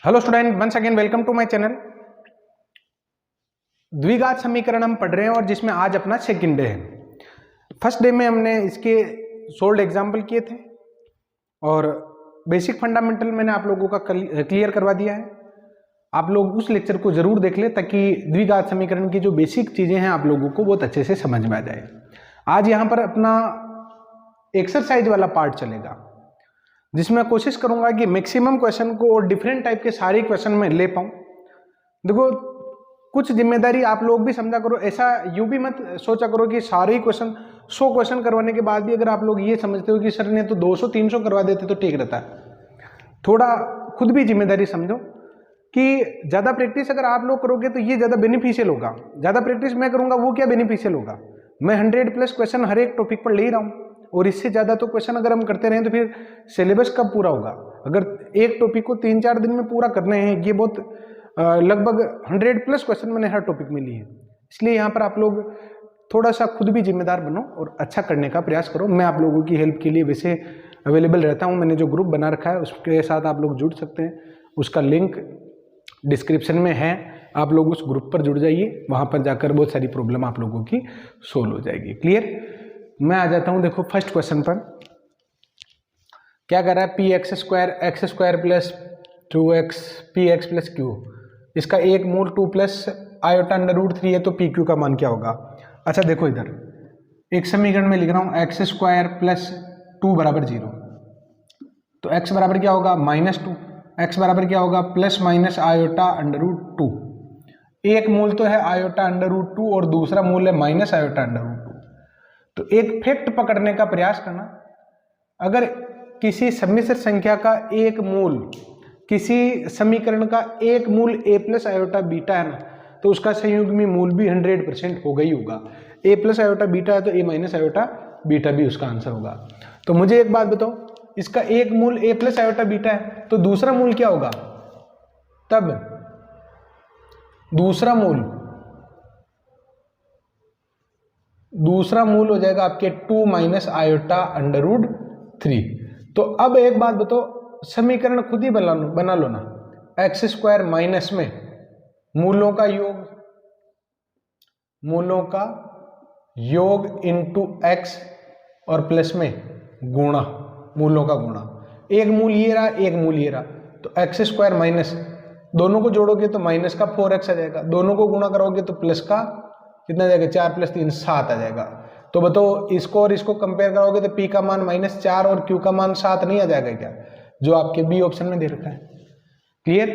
Hello student, once again welcome to my channel. द्विघात समीकरण हम पढ़ रहे हैं और जिसमें आज अपना सेकंड डे है। फर्स्ट डे में हमने इसके सोल्ड एग्जाम्पल किए थे और बेसिक फंडामेंटल मैंने आप लोगों का क्लियर करवा दिया है। आप लोग उस लेक्चर को जरूर देख लें ताकि द्विघात समीकरण की जो बेसिक चीजें हैं आप लोगों को बहुत अच्छे से समझ में आ जाए। आज यहाँ पर अपना एक्सरसाइज वाला पार्ट चलेगा जिसमें कोशिश करूंगा कि मैक्सिमम क्वेश्चन को और डिफरेंट टाइप के सारे क्वेश्चन में ले पाऊं। देखो, कुछ जिम्मेदारी आप लोग भी समझा करो, ऐसा यूं भी मत सोचा करो कि सारे क्वेश्चन 100 क्वेश्चन करवाने के बाद भी अगर आप लोग ये समझते हो कि सर ने तो 200-300 करवा देते तो ठीक रहता है। थोड़ा खुद भी जिम्मेदारी समझो कि ज़्यादा प्रैक्टिस अगर आप लोग करोगे तो ये ज़्यादा बेनिफिशियल होगा। ज़्यादा प्रैक्टिस मैं करूँगा वो क्या बेनिफिशियल होगा, मैं 100+ क्वेश्चन हर एक टॉपिक पर ले ही रहा हूँ और इससे ज़्यादा तो क्वेश्चन अगर हम करते रहें तो फिर सिलेबस कब पूरा होगा। अगर एक टॉपिक को 3-4 दिन में पूरा करने हैं, ये बहुत लगभग 100+ क्वेश्चन मैंने हर टॉपिक में लिए हैं। इसलिए यहाँ पर आप लोग थोड़ा सा खुद भी जिम्मेदार बनो और अच्छा करने का प्रयास करो। मैं आप लोगों की हेल्प के लिए वैसे अवेलेबल रहता हूँ। मैंने जो ग्रुप बना रखा है उसके साथ आप लोग जुड़ सकते हैं, उसका लिंक डिस्क्रिप्शन में है। आप लोग उस ग्रुप पर जुड़ जाइए, वहाँ पर जाकर बहुत सारी प्रॉब्लम आप लोगों की सोल्व हो जाएगी। क्लियर। मैं आ जाता हूं, देखो फर्स्ट क्वेश्चन पर क्या कर रहा है, px² plus 2x px plus q, इसका एक मूल 2 प्लस i√3 है तो pq का मान क्या होगा। अच्छा देखो, इधर एक समीकरण में लिख रहा हूं x² प्लस 2 बराबर 0, तो x बराबर क्या होगा -2, x बराबर क्या होगा प्लस माइनस i√2। एक मूल तो है i√2 और दूसरा मूल है माइनस i√2। तो एक फैक्ट पकड़ने का प्रयास करना, अगर किसी सम्मिश्र संख्या का एक मूल, किसी समीकरण का एक मूल a प्लस आयोटा बीटा है ना, तो उसका संयुग्मी मूल भी 100% होगा ही होगा। a प्लस आयोटा बीटा है तो a माइनस आयोटा बीटा भी उसका आंसर होगा। तो मुझे एक बात बताओ, इसका एक मूल a प्लस आयोटा बीटा है तो दूसरा मूल क्या होगा, तब दूसरा मूल हो जाएगा आपके 2 माइनस i√3। तो अब एक बात बताओ, समीकरण खुद ही बना लो ना, x² माइनस में मूलों का योग इंटू x और प्लस में गुणा, मूलों का गुणा। एक मूल ये रहा, एक मूल ये रहा, तो x² माइनस, दोनों को जोड़ोगे तो माइनस का 4x आ जाएगा, दोनों को गुणा करोगे तो प्लस का कितना जाएगा, 4 + 3 7 आ जाएगा। तो बताओ, इसको और इसको कंपेयर करोगे तो p का मान -4 और q का मान 7 नहीं आ जाएगा क्या, जो आपके बी ऑप्शन में दे रखा है। क्लियर।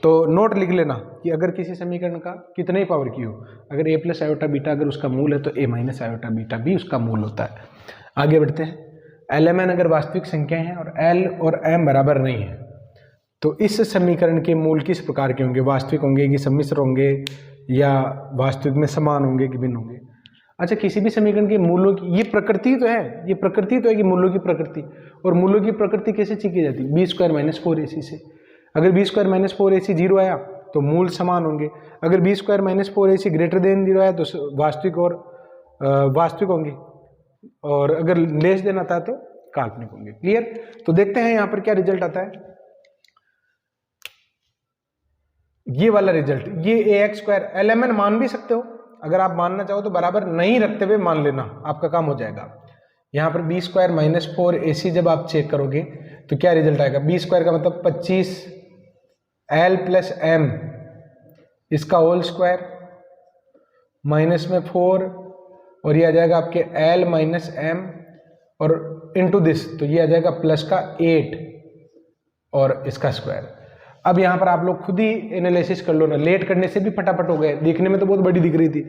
तो नोट लिख लेना कि अगर किसी समीकरण का कितने ही पावर की हो, अगर a प्लस आयोटा बीटा अगर उसका मूल है तो a माइनस आयोटा बीटा भी उसका मूल होता है। आगे बढ़ते हैं। LMN अगर वास्तविक संख्याएं हैं और L और M बराबर नहीं है तो इस समीकरण के मूल किस प्रकार के होंगे, वास्तविक होंगे कि सम्मिश्र होंगे या वास्तविक में समान होंगे कि भिन्न होंगे। अच्छा, किसी भी समीकरण के मूलों की ये प्रकृति तो है, कि मूलों की प्रकृति, और मूलों की प्रकृति कैसे सीखी जाती है, b² - 4ac से। अगर b² - 4ac 0 आया तो मूल समान होंगे, अगर b² - 4ac ग्रेटर देन 0 आया तो वास्तविक होंगे, और अगर लेस देन आता है तो काल्पनिक होंगे। क्लियर। तो देखते हैं यहाँ पर क्या रिजल्ट आता है। ये वाला रिजल्ट, ये ax², LMN मान भी सकते हो, अगर आप मानना चाहो तो बराबर नहीं रखते हुए मान लेना, आपका काम हो जाएगा। यहाँ पर b² - 4ac जब आप चेक करोगे तो क्या रिजल्ट आएगा, b² का मतलब 25 L + M इसका होल स्क्वायर माइनस में 4 और ये आ जाएगा आपके L - M और इनटू दिस, तो ये आ जाएगा प्लस का 8 और इसका स्क्वायर। अब यहाँ पर आप लोग खुद ही एनालिसिस कर लो ना, लेट करने से भी फटाफट हो गए, देखने में तो बहुत बड़ी दिख रही थी।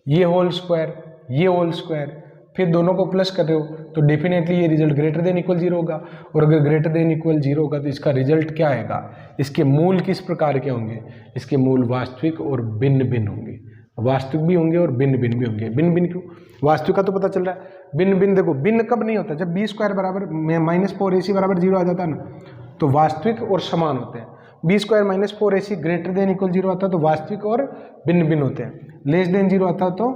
ये होल स्क्वायर, फिर दोनों को प्लस कर रहे हो तो डेफिनेटली ये रिजल्ट ग्रेटर देन इक्वल 0 होगा, और अगर ग्रेटर देन इक्वल 0 होगा तो इसका रिजल्ट क्या आएगा, इसके मूल किस प्रकार के होंगे, इसके मूल वास्तविक और भिन्न भिन्न होंगे। वास्तविक भी होंगे और भिन्न भिन्न भी होंगे। भिन्न भिन्न क्यों, वास्तविक का तो पता चल रहा है, भिन्न भिन्न देखो, भिन्न कब नहीं होता, जब b² बराबर -4ac बराबर 0 आ जाता है ना, तो वास्तविक और समान होते हैं। b² - 4ac greater than equal 0 आता है तो वास्तविक और भिन्न भिन्न होते हैं, लेस देन 0 आता है तो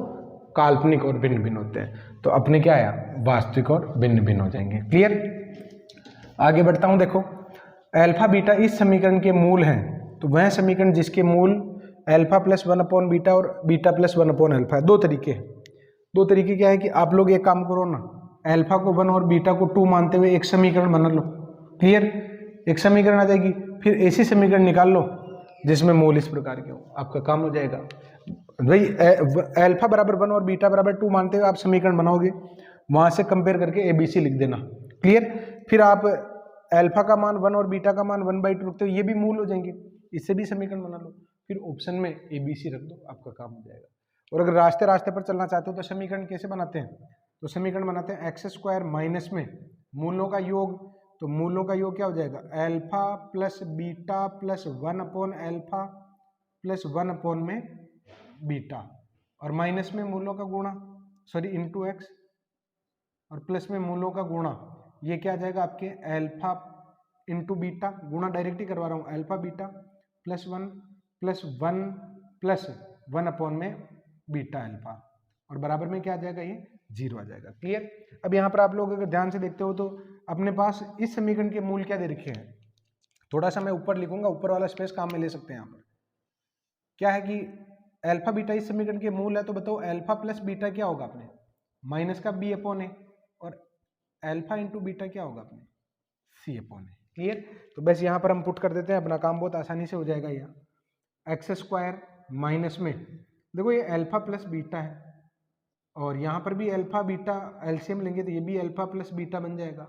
काल्पनिक और भिन्न भिन्न होते हैं। तो अपने क्या आया, वास्तविक और भिन्न भिन्न हो जाएंगे। क्लियर। आगे बढ़ता हूं, देखो अल्फा बीटा इस समीकरण के मूल हैं, तो वह समीकरण जिसके मूल अल्फा प्लस 1/बीटा और बीटा प्लस 1/अल्फा है। दो तरीके हैं। दो तरीके क्या है कि आप लोग एक काम करो ना, अल्फा को 1 और बीटा को 2 मानते हुए एक समीकरण बना लो। क्लियर? एक समीकरण आ जाएगी, फिर ऐसी समीकरण निकाल लो जिसमें मूल इस प्रकार के हो, आपका काम हो जाएगा। भाई अल्फा बराबर 1 और बीटा बराबर 2 मानते हुए आप समीकरण बनाओगे, वहां से कंपेयर करके ABC लिख देना। क्लियर? फिर आप अल्फा का मान 1 और बीटा का मान 1/2 रखते हो, ये भी मूल हो जाएंगे, इससे भी समीकरण बना लो, फिर ऑप्शन में ABC रख दो, आपका काम हो जाएगा। और अगर रास्ते रास्ते पर चलना चाहते हो तो समीकरण कैसे बनाते हैं? तो समीकरण बनाते हैं x² माइनस में मूलों का योग, तो मूलों का योग क्या हो जाएगा? अल्फा प्लस बीटा प्लस 1/अल्फा प्लस 1 में बीटा, और माइनस में मूलों का गुणा, सॉरी इंटू x, और प्लस में मूलों का गुणा, ये क्या आ जाएगा आपके अल्फा इंटू बीटा, गुणा डायरेक्ट ही करवा रहा हूँ, alpha beta plus 1 plus 1 plus 1 में बीटा अल्फा, और बराबर में क्या आ जाएगा? ये 0 आ जाएगा। क्लियर? अब यहाँ पर आप लोग अगर ध्यान से देखते हो तो अपने पास इस समीकरण के मूल क्या दे रखे हैं? थोड़ा सा मैं ऊपर लिखूंगा, ऊपर वाला स्पेस काम में ले सकते हैं। यहाँ पर क्या है कि अल्फा बीटा इस समीकरण के मूल है, तो बताओ अल्फा प्लस बीटा क्या होगा अपने? माइनस का B/A, और अल्फा इंटू बीटा क्या होगा अपने? C/A। क्लियर? तो बस यहाँ पर हम पुट कर देते हैं, अपना काम बहुत आसानी से हो जाएगा। यहाँ x² माइनस में देखो ये अल्फा प्लस बीटा है, और यहाँ पर भी अल्फा बीटा एलसीएम लेंगे तो ये भी अल्फा प्लस बीटा बन जाएगा,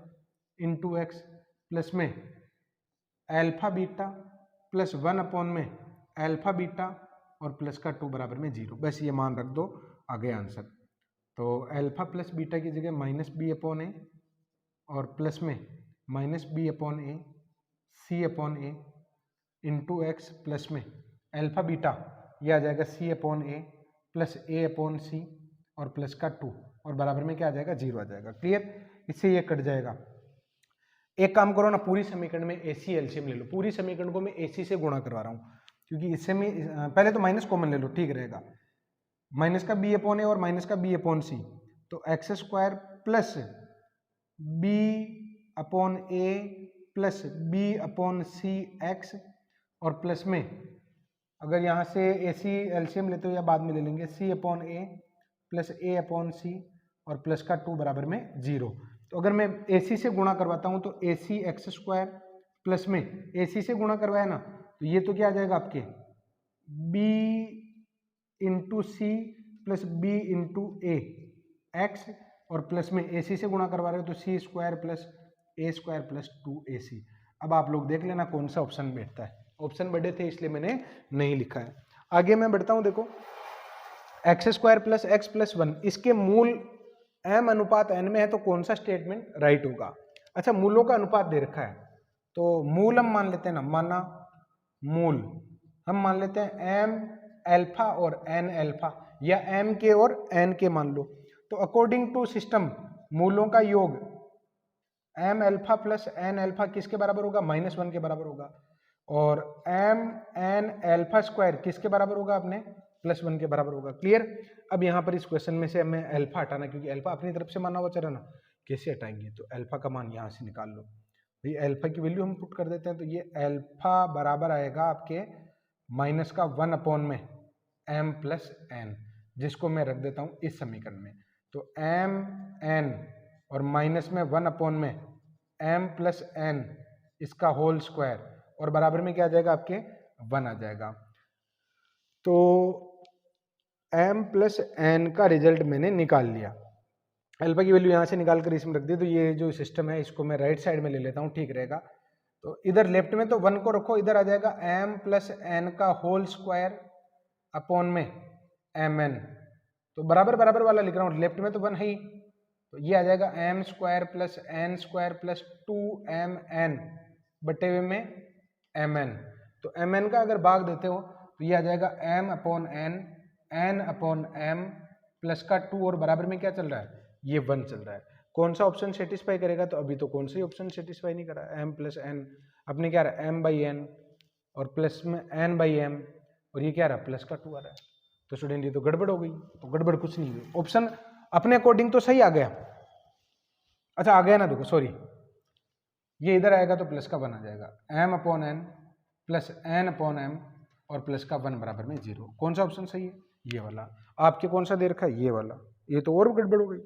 इंटू x प्लस में अल्फा बीटा प्लस 1 में अल्फा बीटा और प्लस का 2 बराबर में 0। बस ये मान रख दो, आ गया आंसर। तो अल्फा प्लस बीटा की जगह माइनस B/A और प्लस में minus B/A C/A into x plus में अल्फा बीटा, ये आ जाएगा C/A प्लस A/C और प्लस का 2, और बराबर में क्या आ जाएगा? 0 आ जाएगा। क्लियर? इससे ये कट जाएगा। एक काम करो ना, पूरी समीकरण में AC एलसीएम ले लो। पूरी समीकरण को मैं AC से गुणा करवा रहा हूँ, क्योंकि इससे में पहले तो माइनस कॉमन ले लो, ठीक रहेगा। माइनस का B/A और माइनस का B/C, तो x² plus B/A plus B/C x, और प्लस में अगर यहाँ से AC एलसीएम लेते हो या बाद में ले लेंगे, C/A प्लस A/C और प्लस का 2 बराबर में 0। तो अगर मैं AC से गुणा करवाता हूँ तो AC x² प्लस में AC से गुणा करवाया ना, तो ये तो क्या आ जाएगा आपके B into C plus B into A x, और प्लस में AC से गुणा करवा रहे हो तो C² plus A² plus 2AC। अब आप लोग देख लेना कौन सा ऑप्शन बैठता है। ऑप्शन बड़े थे इसलिए मैंने नहीं लिखा है। आगे मैं बढ़ता हूँ, देखो x² प्लस x प्लस 1, इसके मूल m अनुपात n में है, तो कौन सा स्टेटमेंट राइट होगा? अच्छा, मूलों का अनुपात दे रखा है, तो मूल हम मान लेते हैं ना, माना मूल हम मान लेते हैं m अल्फा और n अल्फा, या m के और n के मान लो। तो अकॉर्डिंग टू सिस्टम मूलों का योग m alpha plus n alpha किसके बराबर होगा? -1 के बराबर होगा। और m n अल्फा स्क्वायर किसके बराबर होगा? अपने +1 के बराबर होगा। क्लियर? अब यहाँ पर इस क्वेश्चन में से हमें अल्फा हटाना, क्योंकि अल्फा अपनी तरफ से माना हुआ चला ना, कैसे हटाएंगे? तो अल्फा का मान यहाँ से निकाल लो। ये अल्फा की वैल्यू हम पुट कर देते हैं, तो ये अल्फा बराबर आएगा आपके माइनस का 1 में m प्लस n, जिसको मैं रख देता हूँ इस समीकरण में। तो m n और माइनस में 1 में m प्लस n इसका होल स्क्वायर, और बराबर में क्या आ जाएगा आपके? 1 आ जाएगा। तो m प्लस n का रिजल्ट मैंने निकाल लिया। अल्फा की वैल्यू यहाँ से निकाल कर इसमें रख दी। तो ये जो सिस्टम है इसको मैं राइट साइड में ले लेता हूँ, ठीक रहेगा। तो इधर लेफ्ट में तो 1 को रखो, इधर आ जाएगा m प्लस n का होल स्क्वायर अपॉन में mn। तो बराबर बराबर वाला लिख रहा हूँ, लेफ्ट में तो 1 है ही, तो ये आ जाएगा m² plus n² plus 2mn बटे हुए में mn। तो mn का अगर भाग देते हो तो ये आ जाएगा m upon n upon m plus का 2, और बराबर में क्या चल रहा है? ये 1 चल रहा है। कौन सा ऑप्शन सेटिस्फाई करेगा? तो अभी तो कौन सा ऑप्शन सेटिस्फाई नहीं कर रहा है। m प्लस n अपने क्या रहा है? m/n, और प्लस में n/m, और ये क्या रहा? प्लस का 2 आ रहा है। तो स्टूडेंट ये तो गड़बड़ हो गई। तो गड़बड़ कुछ नहीं हुई, ऑप्शन अपने अकॉर्डिंग तो सही आ गया। अच्छा, आ गया ना? देखो सॉरी, ये इधर आएगा तो प्लस का 1 आ जाएगा, m/n प्लस n/m और प्लस का 1 बराबर में 0। कौन सा ऑप्शन सही है? ये वाला। आपके कौन सा दे रखा है? ये वाला। ये तो और गड़बड़ हो गई,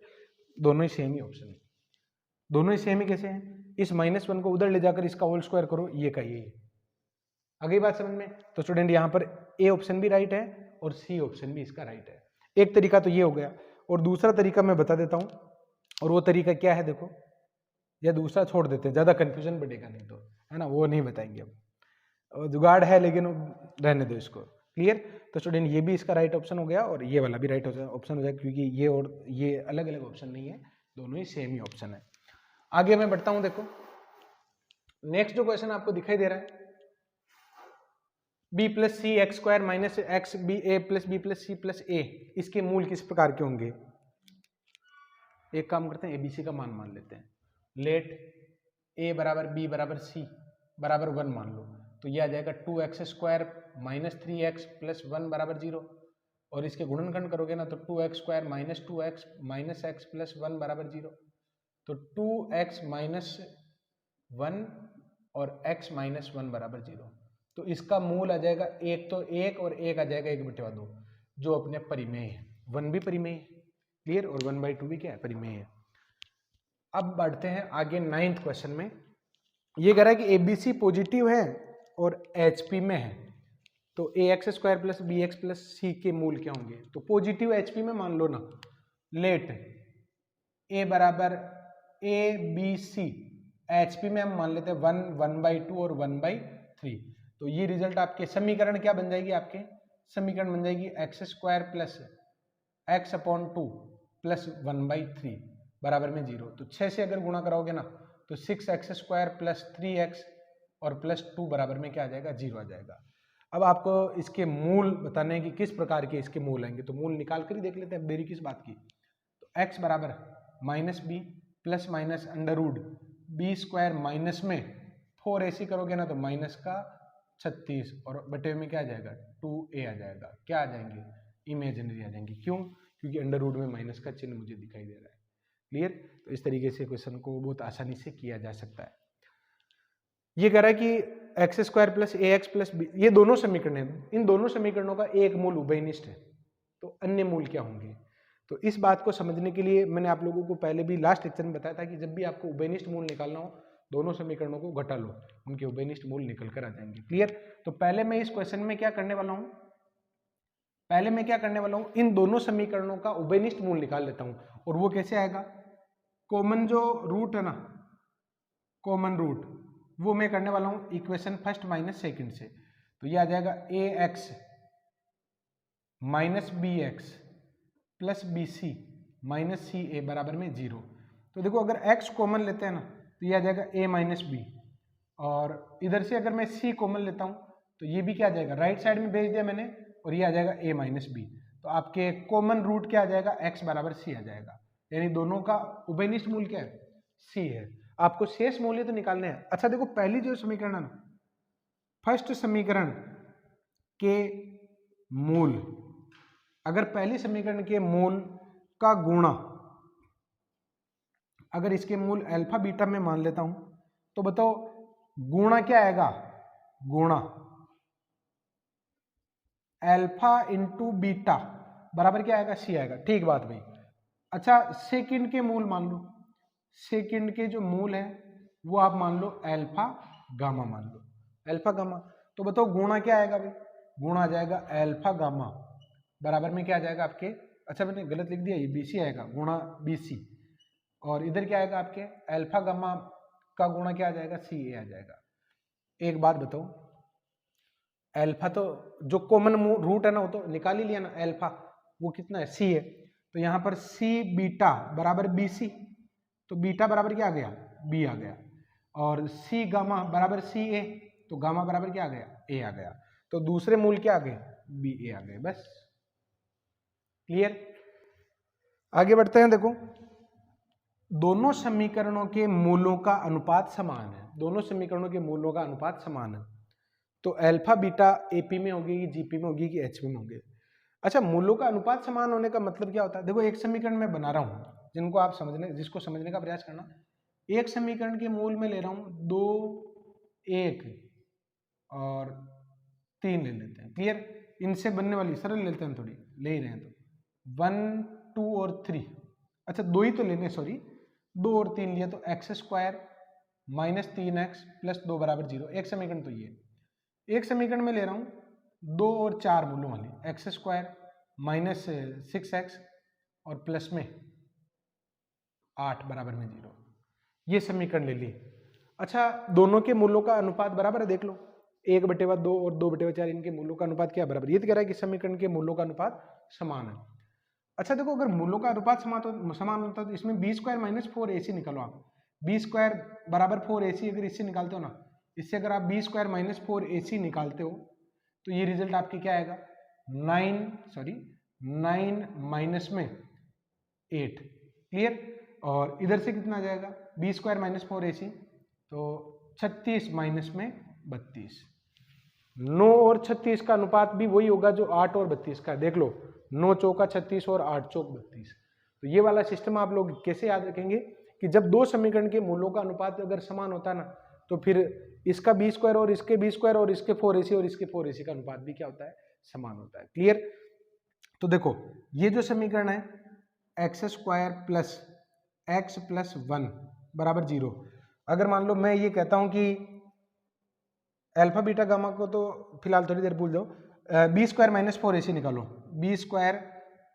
दोनों ही सेम ही ऑप्शन है। दोनों ही सेम ही कैसे हैं? इस -1 को उधर ले जाकर इसका होल स्क्वायर करो, ये का ये। आ गई बात समझ में? तो स्टूडेंट यहाँ पर ए ऑप्शन भी राइट है और सी ऑप्शन भी इसका राइट है। एक तरीका तो ये हो गया, और दूसरा तरीका मैं बता देता हूँ, और वो तरीका क्या है देखो, या दूसरा छोड़ देते हैं, ज़्यादा कन्फ्यूजन बढ़ेगा नहीं तो, है ना, वो नहीं बताएंगे अब। जुगाड़ है लेकिन रहने दो इसको। क्लियर? तो स्टूडेंट ये भी इसका राइट ऑप्शन हो गया और ये वाला भी राइट ऑप्शन हो जाएगा, क्योंकि ये और ये अलग अलग ऑप्शन नहीं है, दोनों ही सेम ही ऑप्शन है। आगे मैं बढ़ता हूँ, देखो नेक्स्ट जो क्वेश्चन आपको दिखाई दे रहा है, b plus C X square minus X B A plus B plus C plus A, इसके मूल किस प्रकार के होंगे? एक काम करते हैं, एबीसी का मान लेते हैं। लेट a बराबर b बराबर c बराबर 1 मान लो, तो ये आ जाएगा 2x square minus 3x plus 1 बराबर 0, और इसके गुणनखंड करोगे ना तो 2x square minus 2x minus x plus 1 बराबर 0, तो 2x माइनस 1 और x माइनस 1 बराबर 0। तो इसका मूल आ जाएगा एक, तो एक और एक आ जाएगा 1/2, जो अपने परिमेय है। 1 भी परिमेय है, क्लियर, और 1/2 भी क्या है? परिमेय है। अब बढ़ते हैं आगे 9th क्वेश्चन में। ये कह रहा है कि एबीसी पॉजिटिव है और एचपी में है, तो ax square plus B X plus C के मूल क्या होंगे? तो पॉजिटिव एचपी में मान लो ना, लेट a बराबर a b c, एचपी में हम मान लेते हैं 1/2 और 1/3। तो ये रिजल्ट आपके समीकरण क्या बन जाएगी? आपके समीकरण बन जाएगी x square plus x/2 plus 1/3 बराबर में 0। तो 6 से अगर गुणा कराओगे ना तो 6x स्क्वायर प्लस 3x और प्लस 2 बराबर में क्या आ जाएगा? 0 आ जाएगा। अब आपको इसके मूल बताने हैं कि किस प्रकार के इसके मूल आएंगे, तो मूल निकाल कर ही देख लेते हैं, अब देरी किस बात की। तो x बराबर minus B plus minus under root B square minus में 4ac करोगे ना तो माइनस का 36 और बटे में क्या आ जाएगा? 2a आ जाएगा। क्या आ जाएंगे? इमेजिनरी आ जाएंगे। क्यों? क्योंकि अंडर रूट में माइनस का चिन्ह मुझे दिखाई दे रहा है। क्लियर? तो इस तरीके से क्वेश्चन को बहुत आसानी से किया जा सकता है। ये कह रहा है कि एक्स स्क्वायर प्लस ए एक्स प्लस बी, ये दोनों समीकरण हैं, इन दोनों समीकरणों का एक मूल उभयनिष्ठ है, तो अन्य मूल क्या होंगे? तो इस बात को समझने के लिए मैंने आप लोगों को पहले भी लास्ट लेक्चर में बताया था कि जब भी आपको उभयनिष्ठ मूल निकालना हो, दोनों समीकरणों को घटा लो, उनके उभयनिष्ठ मूल निकल कर आ जाएंगे। क्लियर? तो पहले मैं इस क्वेश्चन में क्या करने वाला हूं, इन दोनों समीकरणों का उभयनिष्ठ मूल निकाल लेता हूं। और वो कैसे आएगा? कॉमन जो रूट है ना, कॉमन रूट, वो मैं करने वाला हूं इक्वेशन फर्स्ट माइनस सेकंड से। तो ये आ जाएगा A X minus B X plus B C minus C A बराबर में 0। तो देखो अगर x कॉमन लेते हैं ना तो ये आ जाएगा a माइनस बी, और इधर से अगर मैं c कॉमन लेता हूं तो ये भी क्या आ जाएगा? राइट साइड में भेज दिया मैंने, और ये आ जाएगा a माइनस बी। तो आपके कॉमन रूट क्या आ जाएगा? x बराबर c आ जाएगा, यानी दोनों का उभयनिष्ठ मूल क्या है? c है। आपको शेष मूल्य तो निकालने हैं। अच्छा देखो, पहली जो समीकरण है ना, फर्स्ट समीकरण के मूल, अगर पहली समीकरण के मूल का गुणा अगर इसके मूल अल्फा बीटा में मान लेता हूं तो बताओ गुणा क्या आएगा? गुणा अल्फा इंटू बीटा बराबर क्या आएगा? सी आएगा। ठीक बात भाई। अच्छा सेकंड के मूल मान लो, सेकंड के जो मूल है वो आप मान लो अल्फा गामा मान लो, अल्फा गामा। तो बताओ गुणा क्या आएगा भाई? गुणा आ जाएगा अल्फा गामा बराबर में क्या आ जाएगा आपके? अच्छा मैंने गलत लिख दिया, ये बीसी आएगा, गुणा बीसी, और इधर क्या आएगा आपके? अल्फा गामा का गुणा क्या आ जाएगा? सी ए आ जाएगा। एक बात बताओ, अल्फा तो जो कॉमन रूट है ना वो तो निकाल ही लिया ना, अल्फा वो कितना है? सी है। तो यहाँ पर सी बीटा बराबर बी सी, तो बीटा बराबर क्या आ गया? बी आ गया, और सी गामा बराबर सी ए, तो गामा बराबर क्या आ गया? ए आ गया। तो दूसरे मूल क्या आ गए? बी ए आ गए। बस क्लियर? आगे बढ़ते हैं। देखो दोनों समीकरणों के मूलों का अनुपात समान है, दोनों समीकरणों के मूलों का अनुपात समान है। तो अल्फा बीटा एपी में होगी कि जीपी में होगी कि एचपी में होगी? अच्छा मूलों का अनुपात समान होने का मतलब क्या होता है? देखो एक समीकरण मैं बना रहा हूं, जिसको समझने का प्रयास करना। एक समीकरण के मूल में ले रहा हूं 2, 1 और 3 ले लेते हैं। क्लियर? इनसे बनने वाली सरल लेते हैं, थोड़ी ले ही रहे हैं तो 1, 2 और 3, अच्छा 2 ही तो लेने, सॉरी 2 और 3 लिया तो x square minus 3x plus 2 बराबर 0। एक समीकरण तो ये, एक समीकरण में ले रहा हूं 2 और 4 मूलों वाली, एक्स स्क्वायर माइनस 6x और प्लस में 8 बराबर में 0, ये समीकरण ले ली। अच्छा दोनों के मूलों का अनुपात बराबर है, देख लो 1/2 और 2/4, इनके मूलों का अनुपात क्या बराबर, ये तो कह रहा है कि समीकरण के मूलों का अनुपात समान है। अच्छा देखो अगर मूलों का अनुपात समान होता तो इसमें b स्क्वायर माइनस 4ac निकालो आप, b स्क्वायर बराबर 4ac अगर इससे निकालते हो ना, इससे अगर आप b स्क्वायर माइनस 4ac निकालते हो तो ये रिजल्ट आपके क्या आएगा 9 माइनस में 8। क्लियर? और इधर से कितना आ जाएगा b स्क्वायर माइनस 4ac, तो 36 माइनस में 32। 9 और 36 का अनुपात भी वही होगा जो 8 और 32 का है, देख लो 9 चौका 36 और 8 चौक 32। तो ये वाला सिस्टम आप लोग कैसे याद रखेंगे कि जब दो समीकरण के मूलों का अनुपात अगर समान होता है ना, तो फिर इसका b स्क्वायर और इसके b स्क्वायर और इसके 4ac और इसके 4ac का अनुपात भी क्या होता है, समान होता है। क्लियर? तो देखो ये जो समीकरण है x square plus x plus 1 बराबर 0, अगर मान लो मैं ये कहता हूं कि अल्फा बीटा गामा को तो फिलहाल थोड़ी देर भूल जाओ, बी स्क्वायर माइनस 4ac निकालो, बी स्क्वायर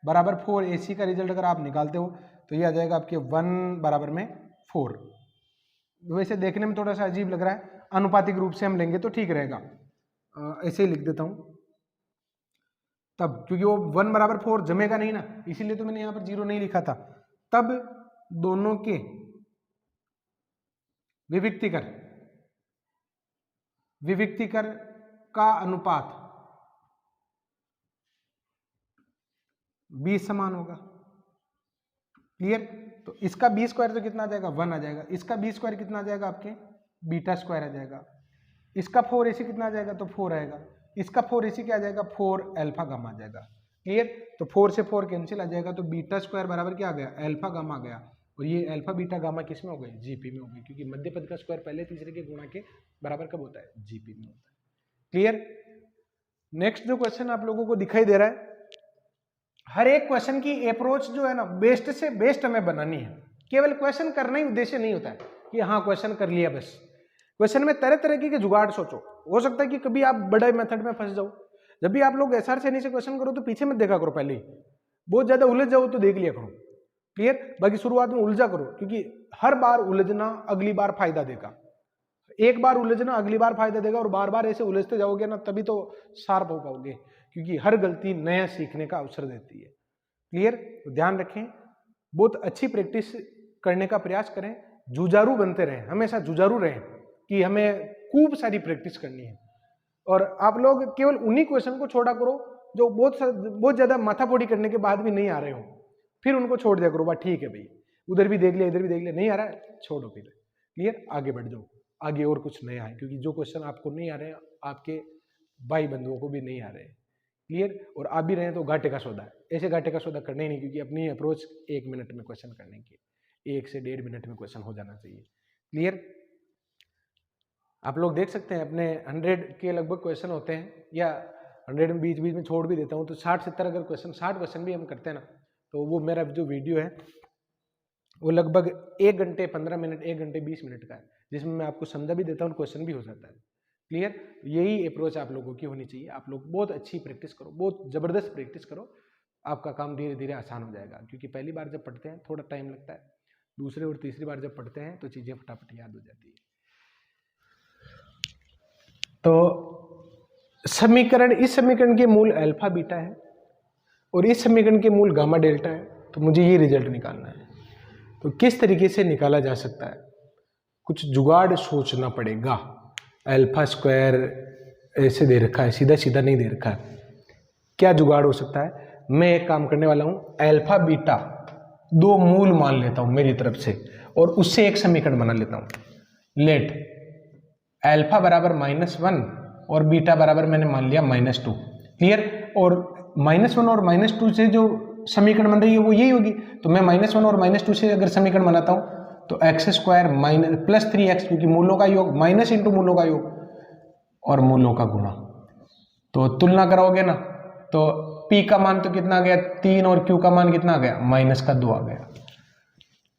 बराबर 4ac का रिजल्ट अगर आप निकालते हो तो ये आ जाएगा आपके 1 बराबर में 4। वैसे देखने में थोड़ा सा अजीब लग रहा है, अनुपातिक रूप से हम लेंगे तो ठीक रहेगा, ऐसे ही लिख देता हूं तब, क्योंकि वो 1 बराबर 4 जमेगा नहीं ना, इसीलिए तो मैंने यहां पर 0 नहीं लिखा था। तब दोनों के विविक्तिकर का अनुपात b समान होगा। क्लियर? तो इसका b स्क्वायर तो कितना आ जाएगा 1 आ जाएगा, इसका b स्क्वायर कितना आ जाएगा आपके बीटा स्क्वायर आ जाएगा, इसका 4ac कितना आ जाएगा तो 4 आएगा, इसका 4ac क्या आ जाएगा 4 अल्फा गामा आ जाएगा। क्लियर? तो 4 से 4 कैंसिल आ जाएगा, तो बीटा स्क्वायर बराबर क्या आ गया अल्फा गामा आ गया, और ये अल्फा बीटा गामा किस में हो गए जीपी में हो गए, क्योंकि मध्य पद का स्क्वायर पहले तीसरे के गुणा के बराबर कब होता है जीपी में होता है। क्लियर? नेक्स्ट जो क्वेश्चन आप लोगों को दिखाई दे रहा है, हर एक क्वेश्चन की अप्रोच जो है ना बेस्ट से बेस्ट हमें बनानी है, केवल क्वेश्चन करना ही उद्देश्य नहीं होता है कि हाँ क्वेश्चन कर लिया बस। क्वेश्चन में तरह तरह के जुगाड़ सोचो, हो सकता है कि कभी आप बड़े मेथड में फंस जाओ। जब भी आप लोग एसआर से क्वेश्चन करो तो पीछे मत देखा करो, पहले ही बहुत ज्यादा उलझ जाओ तो देख लिया करो। क्लियर? बाकी शुरुआत में उलझा करो, क्योंकि हर बार उलझना अगली बार फायदा देगा, एक बार उलझना अगली बार फायदा देगा, और बार बार ऐसे उलझते जाओगे ना तभी तो शार्प हो पाओगे, क्योंकि हर गलती नया सीखने का अवसर देती है। क्लियर? तो ध्यान रखें, बहुत अच्छी प्रैक्टिस करने का प्रयास करें, जुझारू बनते रहें, हमेशा जुझारू रहें कि हमें खूब सारी प्रैक्टिस करनी है। और आप लोग केवल उन्हीं क्वेश्चन को छोड़ा करो जो बहुत ज्यादा माथाफोड़ी करने के बाद भी नहीं आ रहे हो, फिर उनको छोड़ दिया करो, बात ठीक है भाई उधर भी देख लिया इधर भी देख लिया, नहीं आ रहा है छोड़ो फिर। क्लियर? आगे बढ़ जाओ, आगे और कुछ नया है, क्योंकि जो क्वेश्चन आपको नहीं आ रहे हैं आपके भाई बंधुओं को भी नहीं आ रहे हैं। क्लियर? और आप भी रहे हैं तो घाटे का सौदा है, ऐसे घाटे का सौदा करना ही नहीं, क्योंकि अपनी अप्रोच 1 मिनट में क्वेश्चन करने की, 1 से 1.5 मिनट में क्वेश्चन हो जाना चाहिए। क्लियर? आप लोग देख सकते हैं अपने 100 के लगभग क्वेश्चन होते हैं, या 100 में बीच बीच में छोड़ भी देता हूं, तो 60-70 अगर क्वेश्चन 60 क्वेश्चन भी हम करते हैं ना, तो वो मेरा जो वीडियो है वो लगभग 1 घंटे 15 मिनट 1 घंटे 20 मिनट का है, जिसमें मैं आपको समझा भी देता हूँ, क्वेश्चन भी हो जाता है। क्लियर? यही अप्रोच आप लोगों की होनी चाहिए। आप लोग बहुत अच्छी प्रैक्टिस करो, बहुत जबरदस्त प्रैक्टिस करो, आपका काम धीरे धीरे आसान हो जाएगा। क्योंकि पहली बार जब पढ़ते हैं थोड़ा टाइम लगता है, दूसरे और तीसरी बार जब पढ़ते हैं तो चीजें फटाफट याद हो जाती है। तो समीकरण, इस समीकरण के मूल अल्फा बीटा है और इस समीकरण के मूल गामा डेल्टा है, तो मुझे ये रिजल्ट निकालना है। तो किस तरीके से निकाला जा सकता है, कुछ जुगाड़ सोचना पड़ेगा। अल्फा स्क्वायर ऐसे दे रखा है, सीधा सीधा नहीं दे रखा है, क्या जुगाड़ हो सकता है? मैं एक काम करने वाला हूं, अल्फा बीटा 2 मूल मान लेता हूं मेरी तरफ से, और उससे एक समीकरण बना लेता हूं। लेट अल्फा बराबर -1 और बीटा बराबर मैंने मान लिया -2। क्लियर? और -1 और -2 से जो समीकरण बन रही है वो यही होगी, तो मैं -1 और -2 से अगर समीकरण बनाता हूं तो X square minus plus 3x, क्योंकि मूलों का योग माइनस इंटू मूलों का योग और मूलों का गुणा। तो तुलना कराओगे ना तो p का मान तो कितना आ गया 3 और q का मान कितना आ गया -2 आ गया।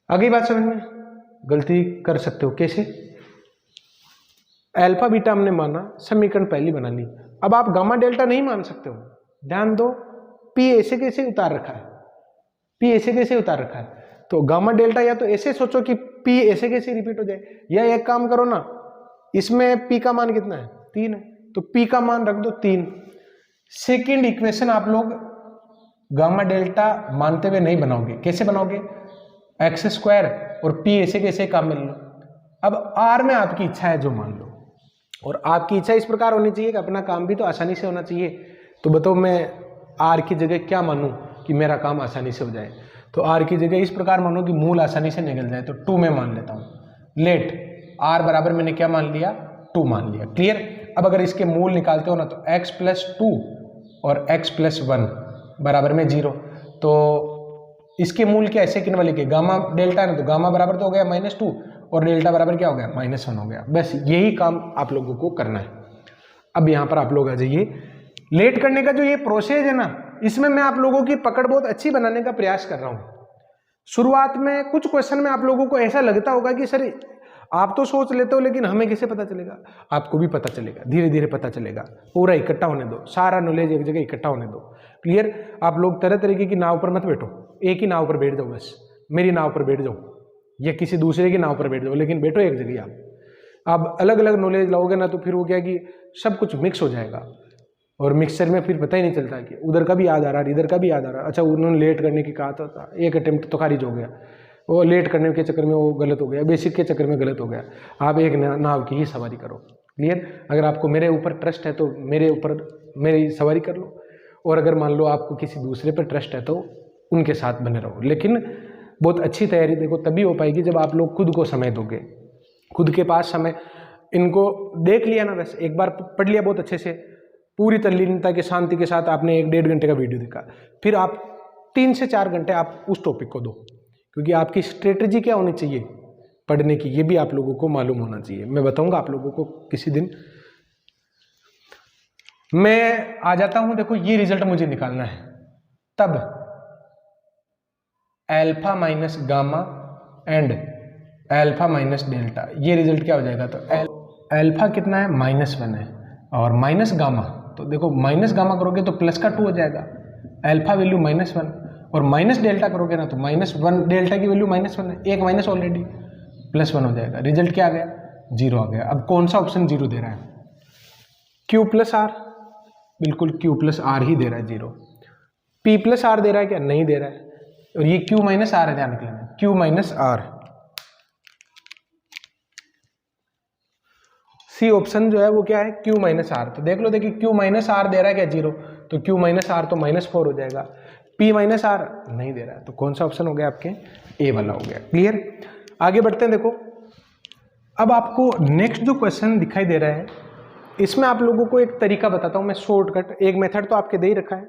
आगे बात समझ में? गलती कर सकते हो कैसे? अल्फा बीटा हमने माना, समीकरण पहली बना ली। अब आप गामा डेल्टा नहीं मान सकते हो, ध्यान दो। p ऐसे कैसे उतार रखा है, p ऐसे कैसे उतार रखा है, तो गामा डेल्टा या तो ऐसे सोचो कि p ऐसे कैसे रिपीट हो जाए, या एक काम करो ना, इसमें p का मान कितना है 3 है, तो p का मान रख दो 3। सेकेंड इक्वेशन आप लोग गामा डेल्टा मानते हुए नहीं बनाओगे, कैसे बनाओगे? एक्स स्क्वायर और p ऐसे कैसे काम मिल लो। अब r में आपकी इच्छा है जो मान लो, और आपकी इच्छा इस प्रकार होनी चाहिए कि अपना काम भी तो आसानी से होना चाहिए। तो बताओ मैं r की जगह क्या मानूं कि मेरा काम आसानी से हो जाए? तो r की जगह इस प्रकार मानो कि मूल आसानी से निकल जाए, तो 2 में मान लेता हूं। लेट r बराबर मैंने क्या मान लिया 2 मान लिया। क्लियर? अब अगर इसके मूल निकालते हो ना तो x + 2 और x + 1 बराबर में 0। तो इसके मूल क्या है सेकंड वाले के, गामा डेल्टा है ना, तो गामा बराबर तो हो गया -2 और डेल्टा बराबर क्या हो गया -1 हो गया। बस यही काम आप लोगों को करना है। अब यहाँ पर आप लोग आ जाइए, लेट करने का जो ये प्रोसेस है ना, इसमें मैं आप लोगों की पकड़ बहुत अच्छी बनाने का प्रयास कर रहा हूँ। शुरुआत में कुछ क्वेश्चन में आप लोगों को ऐसा लगता होगा कि सर आप तो सोच लेते हो, लेकिन हमें कैसे पता चलेगा? आपको भी पता चलेगा, धीरे धीरे पता चलेगा। पूरा इकट्ठा होने दो, सारा नॉलेज एक जगह इकट्ठा होने दो। क्लियर? आप लोग तरह तरीके की नाव पर मत बैठो, एक ही नाव पर बैठ जाओ, बस मेरी नाव पर बैठ जाओ या किसी दूसरे की नाव पर बैठ जाओ, लेकिन बैठो एक जगह। आप अलग अलग नॉलेज लाओगे ना तो फिर वो क्या कि सब कुछ मिक्स हो जाएगा, और मिक्सचर में फिर पता ही नहीं चलता कि उधर का भी याद आ रहा है, इधर का भी याद आ रहा है। अच्छा उन्होंने लेट करने की कहा था, एक अटेम्प्ट तो खारिज हो गया, वो लेट करने के चक्कर में वो गलत हो गया, बेसिक के चक्कर में गलत हो गया। आप एक नाव की ही सवारी करो। क्लियर? अगर आपको मेरे ऊपर ट्रस्ट है तो मेरे ऊपर मेरी सवारी कर लो, और अगर मान लो आपको किसी दूसरे पर ट्रस्ट है तो उनके साथ बने रहो। लेकिन बहुत अच्छी तैयारी देखो तभी हो पाएगी जब आप लोग खुद को समय दोगे, खुद के पास समय। इनको देख लिया ना, बस एक बार पढ़ लिया बहुत अच्छे से, पूरी तल्लीनता के शांति के साथ आपने 1-1.5 घंटे का वीडियो देखा, फिर आप 3 से 4 घंटे आप उस टॉपिक को दो, क्योंकि आपकी स्ट्रेटजी क्या होनी चाहिए पढ़ने की, ये भी आप लोगों को मालूम होना चाहिए। मैं बताऊंगा आप लोगों को किसी दिन। मैं आ जाता हूं, देखो ये रिजल्ट मुझे निकालना है, तब alpha minus gamma and alpha minus delta, ये रिजल्ट क्या हो जाएगा? तो अल्फा कितना है -1 है, और माइनस गामा, तो देखो माइनस गामा करोगे तो प्लस का 2 हो जाएगा, अल्फा वैल्यू -1, और माइनस डेल्टा करोगे ना तो -1, डेल्टा की वैल्यू -1 है, एक माइनस ऑलरेडी, +1 हो जाएगा। रिजल्ट क्या आ गया? 0 आ गया। अब कौन सा ऑप्शन 0 दे रहा है? Q + R, बिल्कुल Q + R ही दे रहा है 0। P + R दे रहा है क्या? नहीं दे रहा है, और ये Q - R है, ध्यान रखना, Q - R। सी ऑप्शन जो है वो क्या है? Q - R। तो देख लो, देखिए Q - R दे रहा है क्या 0, तो Q - R तो -4 हो जाएगा। P - R नहीं दे रहा है, तो कौन सा ऑप्शन हो गया आपके? A वाला हो गया। क्लियर? आगे बढ़ते हैं। देखो अब आपको नेक्स्ट जो क्वेश्चन दिखाई दे रहा है, इसमें आप लोगों को एक तरीका बताता हूं मैं, शॉर्टकट। एक मेथड तो आपके दे ही रखा है,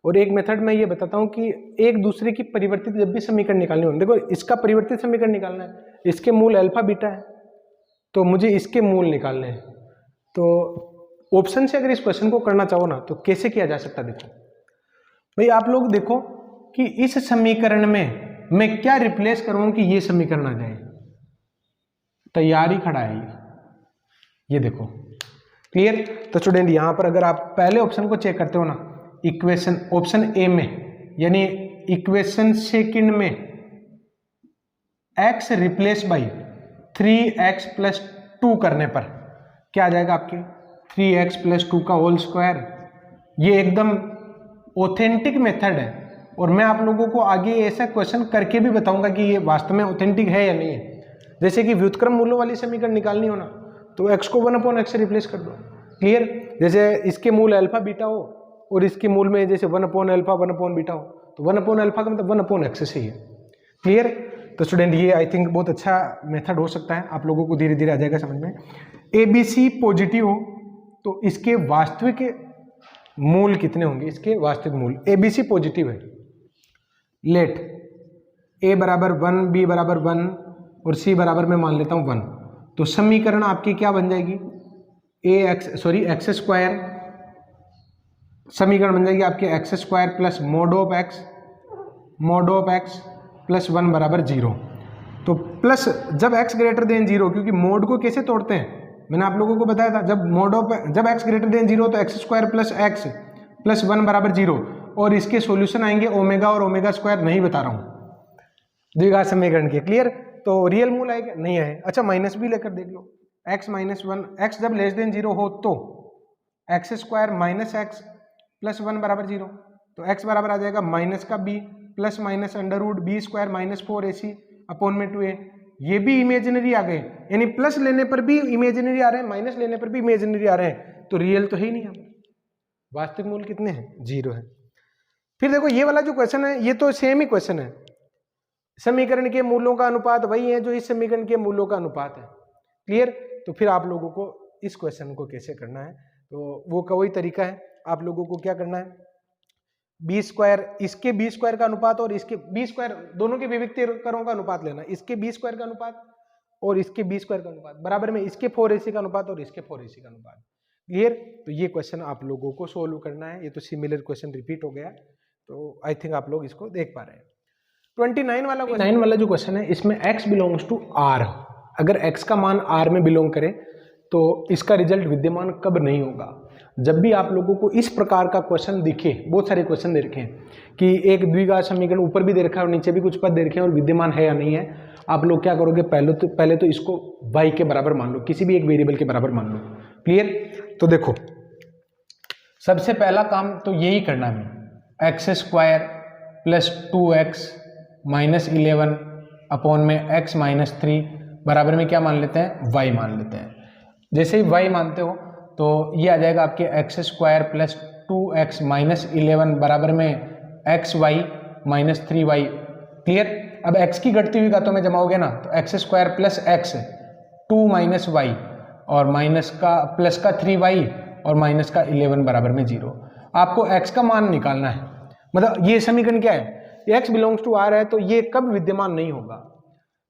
और एक मेथड मैं ये बताता हूं कि एक दूसरे की परिवर्तित जब भी समीकरण निकालने हो, देखो इसका परिवर्तित समीकरण निकालना है, इसके मूल अल्फा बीटा है, तो मुझे इसके मूल निकालने हैं। तो ऑप्शन से अगर इस क्वेश्चन को करना चाहो ना तो कैसे किया जा सकता है? देखो भाई, आप लोग देखो कि इस समीकरण में मैं क्या रिप्लेस करूं कि ये समीकरण आ जाए। तैयारी खड़ा है ये देखो। क्लियर? तो स्टूडेंट यहां पर अगर आप पहले ऑप्शन को चेक करते हो ना, इक्वेशन ऑप्शन ए में, यानी इक्वेशन सेकंड में x रिप्लेस बाई 3x + 2 करने पर क्या आ जाएगा आपके? 3x + 2 का होल स्क्वायर। ये एकदम ऑथेंटिक मेथड है, और मैं आप लोगों को आगे ऐसा क्वेश्चन करके भी बताऊंगा कि ये वास्तव में ऑथेंटिक है या नहीं है। जैसे कि व्युत्क्रम मूलों वाली समीकरण निकालनी हो ना, तो x को 1/x से रिप्लेस कर दो। क्लियर? जैसे इसके मूल अल्फा बीटा हो, और इसके मूल में जैसे 1/α 1/बीटा हो, तो 1/α का मतलब 1/x से ही है। क्लियर? तो स्टूडेंट ये आई थिंक बहुत अच्छा मेथड हो सकता है, आप लोगों को धीरे धीरे आ जाएगा समझ में। ABC पॉजिटिव हो तो इसके वास्तविक मूल कितने होंगे? इसके वास्तविक मूल ABC पॉजिटिव है। लेट A = 1, B = 1, और c बराबर में मान लेता हूँ 1, तो समीकरण आपकी क्या बन जाएगी, एक्स स्क्वायर, समीकरण बन जाएगी आपके x square plus mode of x plus 1 बराबर 0। तो प्लस जब x ग्रेटर देन 0, क्योंकि मोड को कैसे तोड़ते हैं मैंने आप लोगों को बताया था, जब x ग्रेटर देन 0 तो X square plus x plus 1 बराबर 0, और इसके सॉल्यूशन आएंगे ओमेगा और ओमेगा स्क्वायर, नहीं बता रहा हूँ द्विघात समीकरण के, क्लियर। तो रियल मूल आएगा, नहीं है। अच्छा माइनस भी लेकर देख लो, x माइनस 1, एक्स जब लेस देन 0 हो तो X square minus x plus 1 बराबर 0, तो x बराबर आ जाएगा माइनस का b plus minus under root B square minus 4ac upon में 2a। ये भी इमेजिनरी आ गए, यानी प्लस लेने पर भी इमेजिनरी आ रहे हैं, माइनस लेने पर भी इमेजिनरी आ रहे हैं, तो रियल तो है ही नहीं। यहाँ वास्तविक मूल कितने हैं, 0 है। फिर देखो ये वाला जो क्वेश्चन है, ये तो सेम ही क्वेश्चन है, समीकरण के मूलों का अनुपात वही है जो इस समीकरण के मूलों का अनुपात है, क्लियर। तो फिर आप लोगों को इस क्वेश्चन को कैसे करना है, तो वो का वही तरीका है, आप लोगों को क्या करना है, बी स्क्वायर, इसके बी स्क्वायर का अनुपात और इसके बी स्क्वायर, दोनों के विविक्तकरणों का अनुपात लेना, इसके बी स्क्वायर का अनुपात और इसके बी स्क्वायर का अनुपात बराबर में इसके 4ac का अनुपात और इसके 4ac का अनुपात, क्लियर। तो ये क्वेश्चन आप लोगों को सोल्व करना है, ये तो सिमिलर क्वेश्चन रिपीट हो गया, तो आई थिंक आप लोग इसको देख पा रहे हैं। 29 वाला जो क्वेश्चन है, इसमें x बिलोंग्स टू r, अगर x का मान r में बिलोंग करे तो इसका रिजल्ट विद्यमान कब नहीं होगा। जब भी आप लोगों को इस प्रकार का क्वेश्चन दिखे, बहुत सारे क्वेश्चन दे रखे हैं कि एक द्विघात समीकरण ऊपर भी दे रखा है और नीचे भी कुछ पद दे रखे हैं और विद्यमान है या नहीं है, आप लोग क्या करोगे, पहले तो इसको y के बराबर मान लो, किसी भी एक वेरिएबल के बराबर मान लो, क्लियर। तो देखो सबसे पहला काम तो यही करना है, x square plus 2x minus 11 upon में x माइनस 3 बराबर में क्या मान लेते हैं, y मान लेते हैं। जैसे ही y मानते हो तो ये आ जाएगा आपके x square plus 2x minus 11 बराबर में xy माइनस 3y, क्लियर। अब x की घटती हुई घातों में जमाओगे ना, तो X square plus x 2 minus y और माइनस का प्लस का 3y और माइनस का 11 बराबर में 0। आपको x का मान निकालना है, मतलब ये समीकरण क्या है, x बिलोंग्स टू r है, तो ये कब विद्यमान नहीं होगा।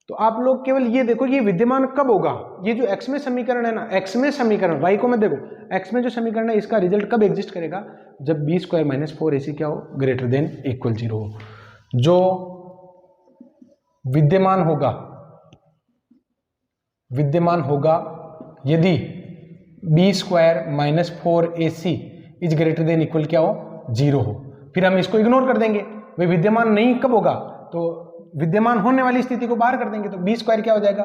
तो आप लोग केवल ये देखो ये विद्यमान कब होगा, ये जो x में समीकरण है ना, x में समीकरण, y को मत देखो, x में जो समीकरण है इसका रिजल्ट कब एग्जिस्ट करेगा, जब b स्क्वायर माइनस 4ac क्या हो, ग्रेटर देन इक्वल 0 हो। जो विद्यमान होगा यदि b square minus 4ac is greater than equal क्या हो, 0 हो। फिर हम इसको इग्नोर कर देंगे, वे विद्यमान नहीं कब होगा, तो विद्यमान होने वाली स्थिति को बाहर कर देंगे, तो बी स्क्वायर क्या हो जाएगा,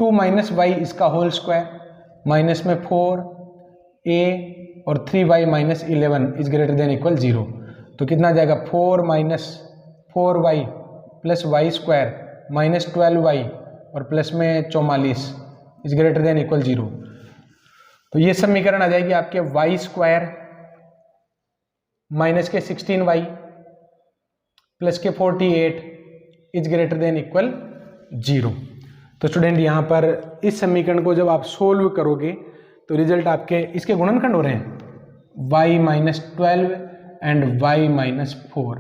2 माइनस वाई इसका होल स्क्वायर माइनस में 4a और 3y माइनस 11 इज ग्रेटर देन इक्वल 0। तो कितना आ जाएगा, 4 minus 4y plus Y square minus 12y और प्लस में 44 इज ग्रेटर देन इक्वल 0। तो ये समीकरण आ जाएगी आपके वाई स्क्वायर माइनस के 16y प्लस के 48 इज ग्रेटर देन इक्वल 0। तो स्टूडेंट यहाँ पर इस समीकरण को जब आप सोल्व करोगे तो रिजल्ट आपके इसके गुणनखंड हो रहे हैं, y minus 12 and y minus 4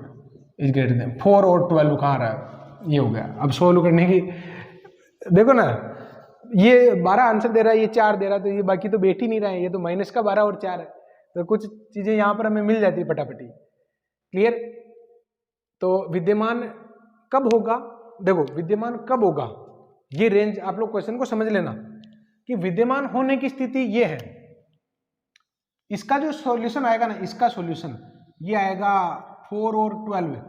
is greater then 4 और 12 कहाँ रहा है, ये हो गया। अब सोल्व करने की देखो ना, ये 12 आंसर दे रहा है, ये 4 दे रहा है, तो ये बाकी तो बैठ ही नहीं रहा है, ये तो माइनस का 12 और 4 है, तो कुछ चीजें यहाँ पर हमें मिल जाती है फटाफटी, क्लियर। तो विद्यमान कब होगा, देखो विद्यमान कब होगा, ये रेंज आप लोग क्वेश्चन को समझ लेना कि विद्यमान होने की स्थिति ये है, इसका जो सॉल्यूशन आएगा ना, इसका सॉल्यूशन ये आएगा 4 और 12।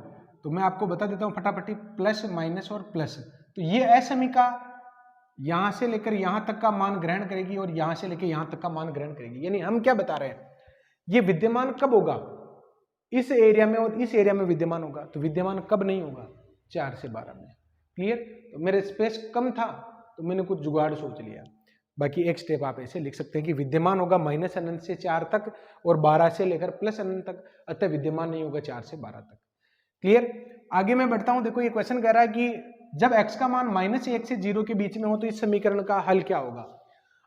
तो मैं आपको बता देता हूं फटाफटी, प्लस माइनस और प्लस, तो ये असमीका यहां से लेकर यहां तक का मान ग्रहण करेगी और यहां से लेकर यहां तक का मान ग्रहण करेगी। यानी हम क्या बता रहे हैं, ये विद्यमान कब होगा, इस एरिया में और इस एरिया में विद्यमान होगा, तो विद्यमान कब नहीं होगा, 4 से 12 में, क्लियर। तो मेरे स्पेस कम था तो मैंने कुछ जुगाड़ सोच लिया, बाकी एक स्टेप आप ऐसे लिख सकते हैं कि विद्यमान होगा माइनस अनंत से 4 तक और 12 से लेकर प्लस अनंत तक, अतः विद्यमान नहीं होगा 4 से 12 तक, क्लियर। आगे मैं बढ़ता हूं, देखो ये क्वेश्चन कह रहा है कि जब x का मान -1 से 0 के बीच में हो तो इस समीकरण का हल क्या होगा।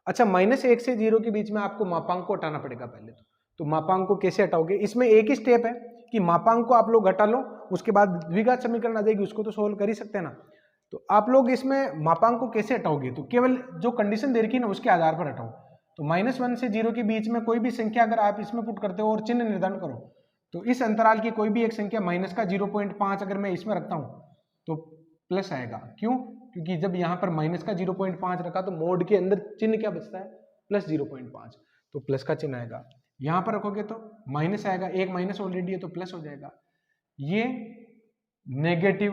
अच्छा, -1 से 0 के बीच में आपको मापांक को हटाना पड़ेगा पहले तो मापांक को कैसे हटाओगे, इसमें एक ही स्टेप है कि मापांक को आप लोग हटा लो, उसके बाद द्विघात समीकरण आ जाएगी, उसको तो सोल्व कर ही सकते हैं ना। तो आप लोग इसमें मापांक को कैसे हटाओगे, तो केवल जो कंडीशन दे रखी है ना उसके आधार पर हटाओ। तो -1 से 0 के बीच में कोई भी संख्या अगर आप इसमें पुट करते हो और चिन्ह निर्धारण करो, तो इस अंतराल की कोई भी एक संख्या माइनस का 0.5 अगर मैं इसमें रखता हूँ तो प्लस आएगा। क्यों? क्योंकि जब यहाँ पर माइनस का 0.5 रखा तो मोड के अंदर चिन्ह क्या बचता है, प्लस 0.5, तो प्लस का चिन्ह आएगा। यहाँ पर रखोगे तो माइनस आएगा, एक माइनस ऑलरेडी है तो प्लस हो जाएगा। ये नेगेटिव,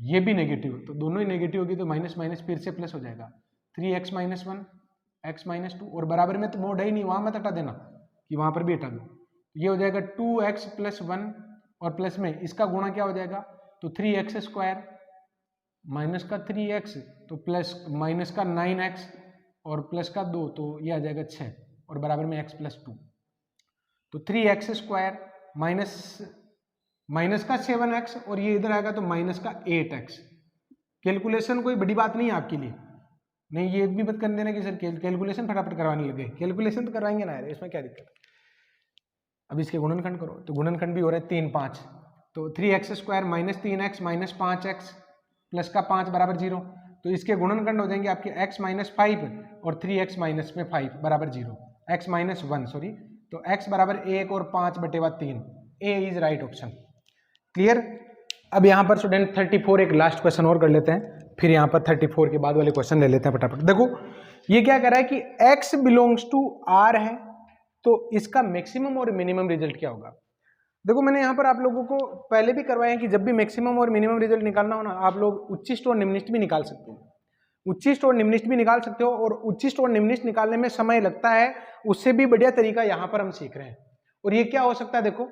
ये भी नेगेटिव, तो दोनों ही नेगेटिव होगी तो माइनस माइनस फिर से प्लस हो जाएगा। 3x - 1 x - 2, और बराबर में तो मोड है ही नहीं, वहां मत हटा देना कि वहां पर भी हटा दो। ये हो जाएगा 2x + 1 और प्लस में इसका गुणा क्या हो जाएगा, तो 3x² माइनस का 3x तो प्लस माइनस का 9x और प्लस का 2 तो ये आ जाएगा 6 और बराबर में x + 2। तो 3x² माइनस का 7x और ये इधर आएगा तो माइनस का 8x। कैलकुलेशन कोई बड़ी बात नहीं है आपके लिए, नहीं ये भी मत कर देना कि सर कैलकुलेशन फटाफट करवाने लगे, कैलकुलेशन तो करवाएंगे ना यार, इसमें क्या दिक्कत। अब इसके गुणनखंड करो, तो गुणनखंड भी हो रहा है 3 5, तो 3x² - 3x - 5x प्लस का 5 बराबर 0, तो इसके गुणनखंड हो जाएंगे आपके x - 5 और 3x - 5 बराबर 0, x - 1 सॉरी, तो x बराबर 1 और 5/3, ए इज राइट ऑप्शन। क्लियर। अब यहाँ पर स्टूडेंट 34 एक लास्ट क्वेश्चन और कर लेते हैं, फिर यहाँ पर 34 के बाद वाले क्वेश्चन ले लेते हैं फटाफट। देखो ये क्या कर रहा है कि x बिलोंग्स टू R है, तो इसका मैक्सिमम और मिनिमम रिजल्ट क्या होगा। देखो मैंने यहाँ पर आप लोगों को पहले भी करवाया है कि जब भी मैक्सिमम और मिनिमम रिजल्ट निकालना हो ना, आप लोग उच्चिष्ट और निम्निष्ट भी निकाल सकते हो, उच्चिष्ट और निम्निष्ट भी निकाल सकते हो, और उच्चिष्ट और निम्निष्ट निकालने में समय लगता है, उससे भी बढ़िया तरीका यहाँ पर हम सीख रहे हैं। और ये क्या हो सकता है, देखो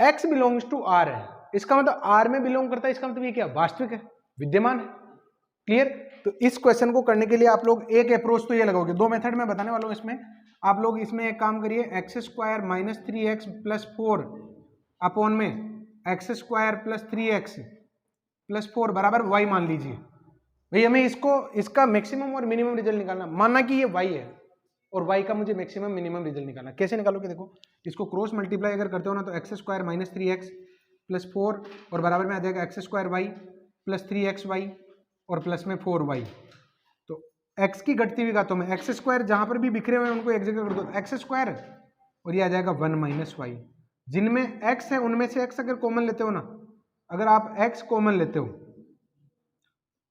x बिलोंग्स टू R है, इसका मतलब R में बिलोंग करता है, इसका मतलब ये क्या वास्तविक है, विद्यमान है। क्लियर। तो इस क्वेश्चन को करने के लिए आप लोग एक अप्रोच तो ये लगाओगे, दो मेथड मैं बताने वाला हूँ इसमें। आप लोग इसमें एक काम करिए, x² - 3x + 4 अपॉन में x² + 3x + 4 बराबर y मान लीजिए। भाई हमें इसका मैक्सिमम और मिनिमम रिजल्ट निकालना, मानना कि ये y है और y का मुझे मैक्सिमम मिनिमम रिजल्ट निकालना। कैसे निकालोगे, देखो इसको क्रॉस मल्टीप्लाई अगर करते हो ना, तो x² - 3x + 4 और बराबर में आ जाएगा x² y + 3xy और प्लस में 4y। तो x की घटती हुई घातों में x² जहां पर भी बिखरे हुए हैं उनको एक जगह कर दो, x² और ये आ जाएगा 1 - y। जिनमें x है उनमें से x अगर कॉमन लेते हो ना, अगर आप x कॉमन लेते हो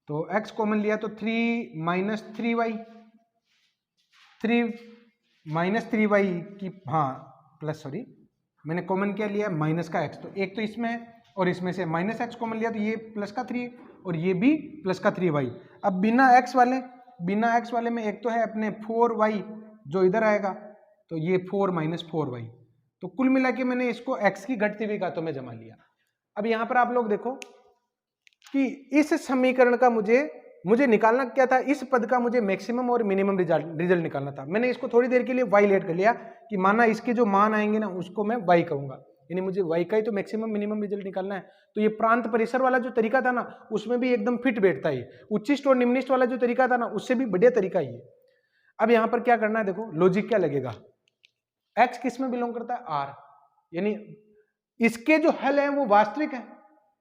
तो x कॉमन लिया तो 3 - 3y, 3 - 3y की, हाँ प्लस, सॉरी मैंने कॉमन क्या लिया, माइनस का x, तो एक तो इसमें है और इसमें से -x कॉमन लिया तो ये प्लस का 3 और ये भी प्लस का 3y। अब बिना x वाले में एक तो है अपने 4y जो इधर आएगा, तो ये 4 - 4y, तो कुल मिला के मैंने इसको x की घटती हुई घातों में जमा लिया। अब यहाँ पर आप लोग देखो कि इस समीकरण का मुझे निकालना क्या था, इस पद का मुझे मैक्सिमम और मिनिमम रिजल्ट निकालना था। मैंने इसको थोड़ी देर के लिए y लेट कर लिया कि माना इसके जो मान आएंगे ना उसको मैं y कहूंगा, यानी मुझे y का ही तो मैक्सिमम मिनिमम रिजल्ट निकालना है। तो ये प्रांत परिसर वाला जो तरीका था ना उसमें भी एकदम फिट बैठता है, उच्चिष्ट और निम्निष्ट वाला जो तरीका था ना उससे भी बढ़िया तरीका ही है। अब यहाँ पर क्या करना है, देखो लॉजिक क्या लगेगा, x किस में बिलोंग करता है, R, यानी इसके जो हल है वो वास्तविक है,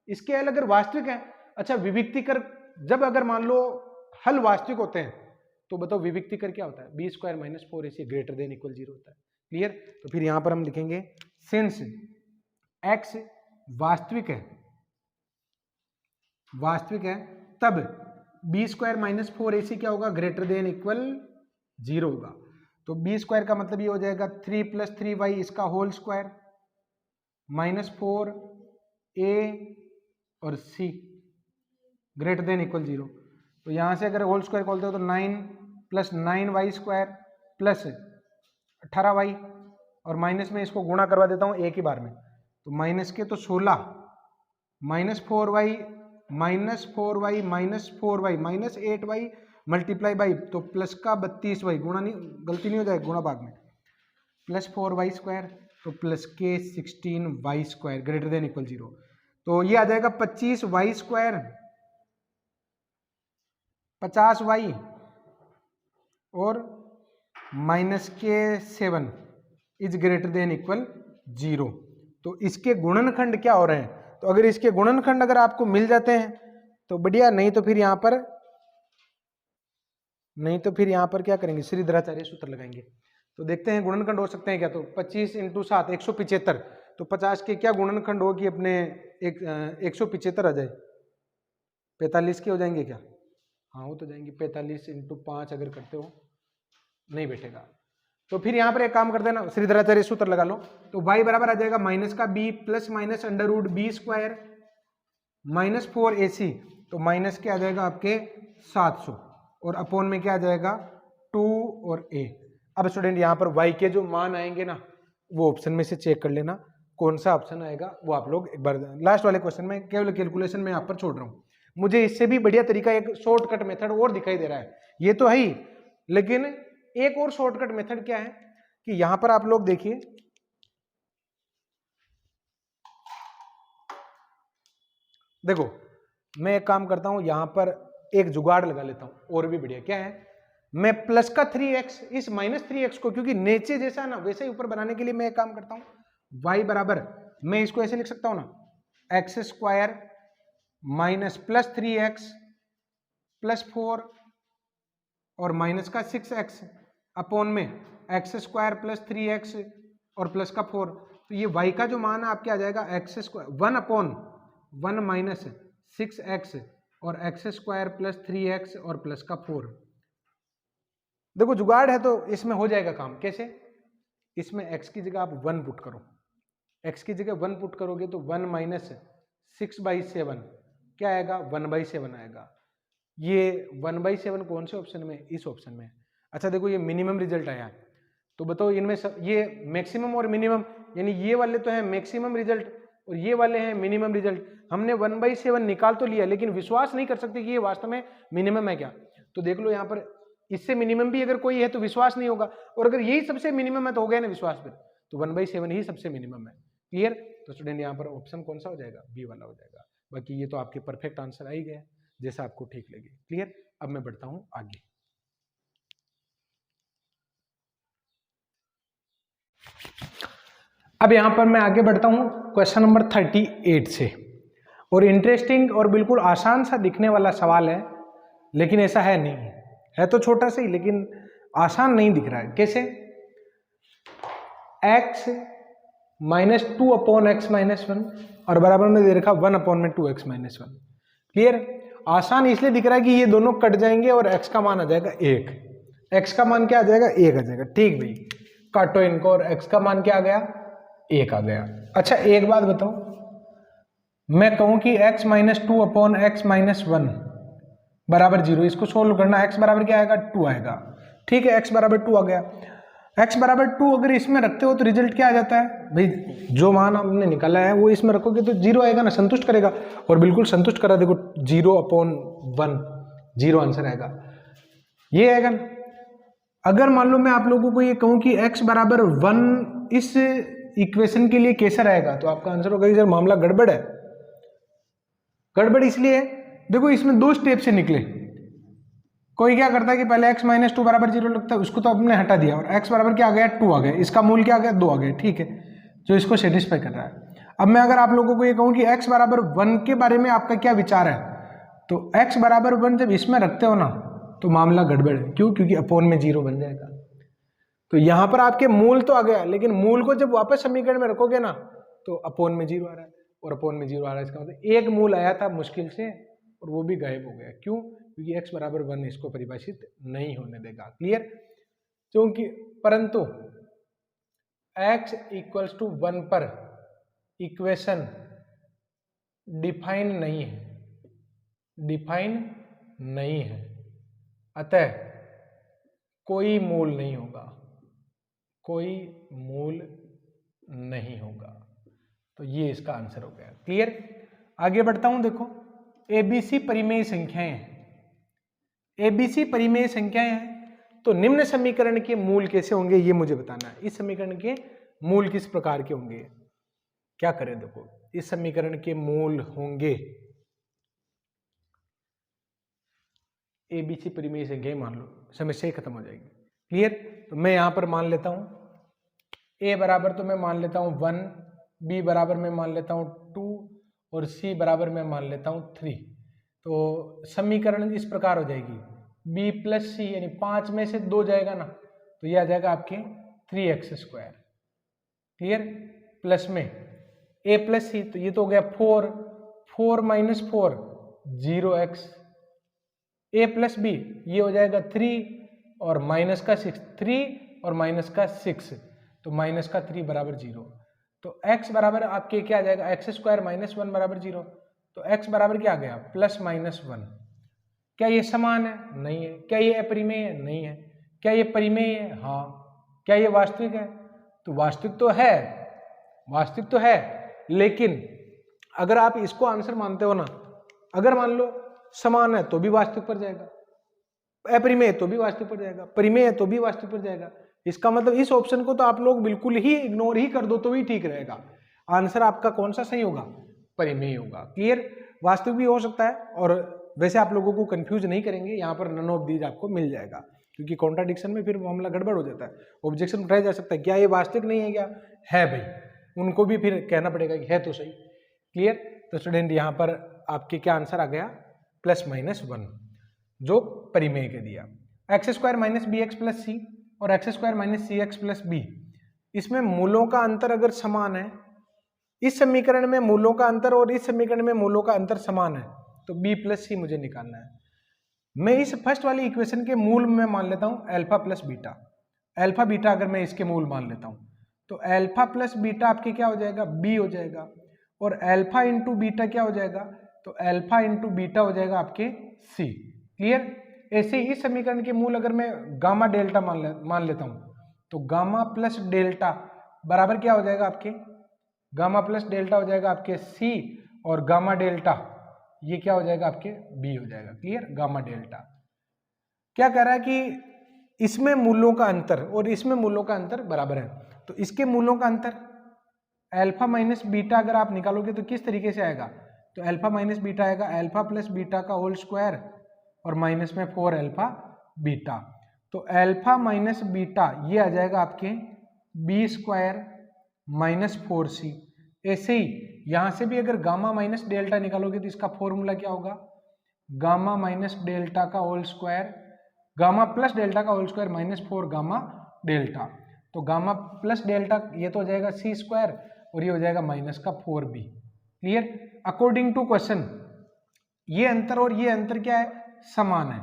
इसके हल अगर वास्तविक है, अच्छा विविक्ति कर, जब अगर मान लो हल वास्तविक होते हैं तो बताओ विविक्ति कर क्या होता है, b² - 4ac > 0 होता है। क्लियर। तो फिर यहां पर हम लिखेंगे सिंस x वास्तविक है तब b² - 4ac क्या होगा, > 0 होगा। तो b² का मतलब ये हो जाएगा 3 + 3y इसका होल स्क्वायर -4a और c > 0। तो यहां से अगर होल स्क्वायर खोलते हो तो 9 + 9y² प्लस 18y और माइनस में इसको गुणा करवा देता हूं एक ही बार में, तो माइनस के तो 16 -4y -8y मल्टीप्लाई बाई, तो प्लस का 32y, गुणा नहीं, गलती नहीं हो जाएगी, गुणा भाग में प्लस 4y² तो प्लस के 16y² > 0। तो ये आ जाएगा 25y² 50y और माइनस के 7 इज > 0। तो इसके गुणनखंड क्या हो रहे हैं, तो अगर इसके गुणनखंड अगर आपको मिल जाते हैं तो बढ़िया, नहीं तो फिर यहाँ पर क्या करेंगे, श्रीधराचार्य सूत्र लगाएंगे। तो देखते हैं गुणनखंड हो सकते हैं क्या। तो 25 × 7 175, तो 50 के क्या गुणनखंड हो कि अपने 175 आ जाए, 45 के हो जाएंगे क्या? हाँ हो तो जाएंगे। 45 × 5 अगर करते हो नहीं बैठेगा। तो फिर यहाँ पर एक काम करते हैं ना, श्रीधराचार्य सूत्र लगा लो। तो y बराबर आ जाएगा माइनस का b plus minus √b² minus 4ac, तो माइनस के आ जाएगा आपके 700 और अपोन में क्या आ जाएगा 2 और a। अब स्टूडेंट यहाँ पर y के जो मान आएंगे ना, वो ऑप्शन में से चेक कर लेना कौन सा ऑप्शन आएगा, वो आप लोग एक बार लास्ट वाले क्वेश्चन में केवल कैलकुलेशन में यहाँ पर छोड़ रहा हूँ। मुझे इससे भी बढ़िया तरीका एक शॉर्टकट मेथड और दिखाई दे रहा है, ये तो है ही, लेकिन एक और शॉर्टकट मेथड क्या है कि यहां पर आप लोग देखिए, देखो मैं एक काम करता हूं, यहां पर एक जुगाड़ लगा लेता हूं और भी बढ़िया। क्या है, मैं प्लस का 3x इस माइनस 3x को, क्योंकि नीचे जैसा ना वैसे ही ऊपर बनाने के लिए मैं एक काम करता हूं, y बराबर मैं इसको ऐसे लिख सकता हूं ना, x² minus plus 3x plus 4 और माइनस का 6x अपोन में x² प्लस 3x और प्लस का 4। तो ये y का जो मान है आपके आ जाएगा x² 1/1 माइनस 6x और x² प्लस 3x और प्लस का 4। देखो जुगाड़ है तो इसमें हो जाएगा काम। कैसे, इसमें x की जगह आप 1 पुट करो, x की जगह 1 पुट करोगे तो 1 माइनस 6/7 क्या आएगा, 1/7 आएगा। ये 1/7 कौन से ऑप्शन में, इस ऑप्शन में। अच्छा देखो ये मिनिमम रिजल्ट आया, तो बताओ इनमें ये मैक्सिमम और मिनिमम, यानी ये वाले तो है मैक्सिमम रिजल्ट और ये वाले हैं मिनिमम रिजल्ट। हमने 1/7 निकाल तो लिया, लेकिन विश्वास नहीं कर सकते कि ये वास्तव में मिनिमम है क्या। तो देख लो यहाँ पर इससे मिनिमम भी अगर कोई है तो विश्वास नहीं होगा, और अगर यही सबसे मिनिमम है तो हो गया ना विश्वास फिर, तो 1/7 ही सबसे मिनिमम है। क्लियर। तो स्टूडेंट यहाँ पर ऑप्शन कौन सा हो जाएगा, बी वाला हो जाएगा। बाकी ये तो आपके परफेक्ट आंसर आ ही गया, जैसा आपको ठीक लगे। क्लियर। अब मैं बढ़ता हूं आगे। अब यहां पर मैं आगे बढ़ता हूं क्वेश्चन नंबर 38 से, और इंटरेस्टिंग और बिल्कुल आसान सा दिखने वाला सवाल है, लेकिन ऐसा है नहीं, है तो छोटा सा ही लेकिन आसान नहीं दिख रहा है। कैसे, x माइनस 2/(x-1) और बराबर में दे रखा 1/(2x-1). क्लियर। आसान इसलिए दिख रहा है कि ये दोनों कट जाएंगे और x का मान आ जाएगा 1, x का मान क्या आ जाएगा, 1 आ जाएगा। ठीक भाई, काटो इनको और x का मान क्या आ गया, 1 आ गया। अच्छा एक बात बताओ, मैं कहूं कि x माइनस 2/(x-1) बराबर 0, इसको सोल्व करना, x बराबर क्या आएगा, 2 आएगा। ठीक है, x बराबर 2 आ गया। x बराबर 2 अगर इसमें रखते हो तो रिजल्ट क्या आ जाता है भाई, जो मान हमने निकाला है वो इसमें रखोगे तो 0 आएगा ना, संतुष्ट करेगा, और बिल्कुल संतुष्ट करा। देखो 0/1 0 आंसर आएगा, ये आएगा ना। अगर मान लो मैं आप लोगों को ये कहूं कि x बराबर 1 इस इक्वेशन के लिए कैसा रहेगा, तो आपका आंसर होगा सर मामला गड़बड़ है। गड़बड़ इसलिए, देखो इसमें 2 स्टेप से निकले। कोई क्या करता है कि पहले x माइनस 2 बराबर 0 लगता है, उसको तो आपने हटा दिया, और x बराबर क्या आ गया, 2 आ गया, इसका मूल क्या आ गया, 2 आ गया। ठीक है, जो इसको सेटिस्फाई कर रहा है। अब मैं अगर आप लोगों को ये कहूं कि x बराबर 1 के बारे में आपका क्या विचार है, तो x बराबर 1 जब इसमें रखते हो ना तो मामला गड़बड़ है। क्यों, क्योंकि अपोन में 0 बन जाएगा। तो यहां पर आपके मूल तो आ गया, लेकिन मूल को जब वापस समीकरण में रखोगे ना तो अपोन में 0 आ रहा है, और अपोन में 0 आ रहा है, इसका मतलब एक मूल आया था मुश्किल से और वो भी गायब हो गया। क्यों, क्योंकि x बराबर 1 इसको परिभाषित नहीं होने देगा। क्लियर। क्योंकि परंतु x इक्वल्स टू 1 पर इक्वेशन डिफाइन नहीं है, डिफाइन नहीं है, अतः कोई मूल नहीं होगा, कोई मूल नहीं होगा। तो ये इसका आंसर हो गया। क्लियर। आगे बढ़ता हूं। देखो एबीसी परिमेय संख्याएं हैं, एबीसी परिमेय संख्याएं हैं, तो निम्न समीकरण के मूल कैसे होंगे ये मुझे बताना है। इस समीकरण के मूल किस प्रकार के होंगे, क्या करें। देखो इस समीकरण के मूल होंगे एबीसी परिमेय संख्याएं, मान लो समस्या ही खत्म हो जाएगी। क्लियर। तो मैं यहां पर मान लेता हूं a बराबर तो मैं मान लेता हूं 1, b बराबर मैं मान लेता हूं 2 और c बराबर मैं मान लेता हूं 3। तो समीकरण इस प्रकार हो जाएगी, b प्लस सी, यानी 5 में से 2 जाएगा ना, तो ये आ जाएगा आपके 3x²। क्लियर? प्लस में a प्लस सी, तो ये तो हो गया 4 minus 4 0x, a plus B ये हो जाएगा 3 और माइनस का 6, 3 और माइनस का 6, तो माइनस का 3 बराबर 0। तो x बराबर आपके क्या आ जाएगा, x² माइनस 1 बराबर 0। तो x बराबर क्या आ गया, प्लस माइनस 1। क्या ये समान है? नहीं है। क्या ये अपरिमेय है? नहीं है। क्या ये परिमेय है? हाँ। क्या ये वास्तविक है? तो वास्तविक तो है, वास्तविक तो है, लेकिन अगर आप इसको आंसर मानते हो ना, अगर मान लो समान है तो भी वास्तविक पर जाएगा, अपरिमेय तो भी वास्तविक पर जाएगा, परिमेय तो भी वास्तविक पर जाएगा। इसका मतलब इस ऑप्शन को तो आप लोग बिल्कुल ही इग्नोर ही कर दो तो भी ठीक रहेगा। आंसर आपका कौन सा सही होगा? परिमेय होगा। क्लियर? वास्तविक भी हो सकता है, और वैसे आप लोगों को कंफ्यूज नहीं करेंगे, यहाँ पर नन ऑफ दीज आपको मिल जाएगा, क्योंकि कॉन्ट्राडिक्शन में फिर मामला गड़बड़ हो जाता है। ऑब्जेक्शन उठाया जा सकता है, क्या ये वास्तविक नहीं है? क्या है भाई, उनको भी फिर कहना पड़ेगा कि है तो सही। क्लियर? तो स्टूडेंट यहाँ पर आपके क्या आंसर आ गया, प्लस माइनस 1, जो परिमेय के दिया। x² minus B X plus C और x² minus C X plus B, इसमें मूलों का अंतर अगर समान है, इस समीकरण में मूलों का अंतर और इस समीकरण में मूलों का अंतर समान है, तो b प्लस सी मुझे निकालना है। मैं इस फर्स्ट वाली इक्वेशन के मूल में मान लेता हूं alpha plus beta. Alpha beta अगर मैं इसके मूल मान लेता हूं, तो अल्फा प्लस बीटा आपके क्या हो जाएगा, b हो जाएगा, और अल्फा इंटू बीटा क्या हो जाएगा, तो अल्फा इंटू बीटा हो जाएगा आपके c। क्लियर? ऐसे ही इस समीकरण के मूल अगर मैं गामा डेल्टा मान लेता हूं, तो गामा प्लस डेल्टा बराबर क्या हो जाएगा आपके, गामा प्लस डेल्टा हो जाएगा आपके c, और गामा डेल्टा ये क्या हो जाएगा आपके b हो जाएगा। क्लियर? गामा डेल्टा क्या कह रहा है कि इसमें मूलों का अंतर और इसमें मूलों का अंतर बराबर है, तो इसके मूलों का अंतर अल्फा माइनस बीटा अगर आप निकालोगे तो किस तरीके से आएगा, तो अल्फा माइनस बीटा आएगा अल्फा प्लस बीटा का होल स्क्वायर और माइनस में 4 अल्फा बीटा, तो अल्फा माइनस बीटा ये आ जाएगा आपके b² माइनस 4c। ऐसे ही यहां से भी अगर गामा माइनस डेल्टा निकालोगे तो इसका फॉर्मूला क्या होगा, गामा माइनस डेल्टा का whole square, gamma plus delta का whole square minus 4 gamma delta, तो गामा प्लस डेल्टा ये तो हो जाएगा c² और ये हो जाएगा माइनस का 4b। Clear? According to question ये अंतर और ये अंतर क्या है, समान है,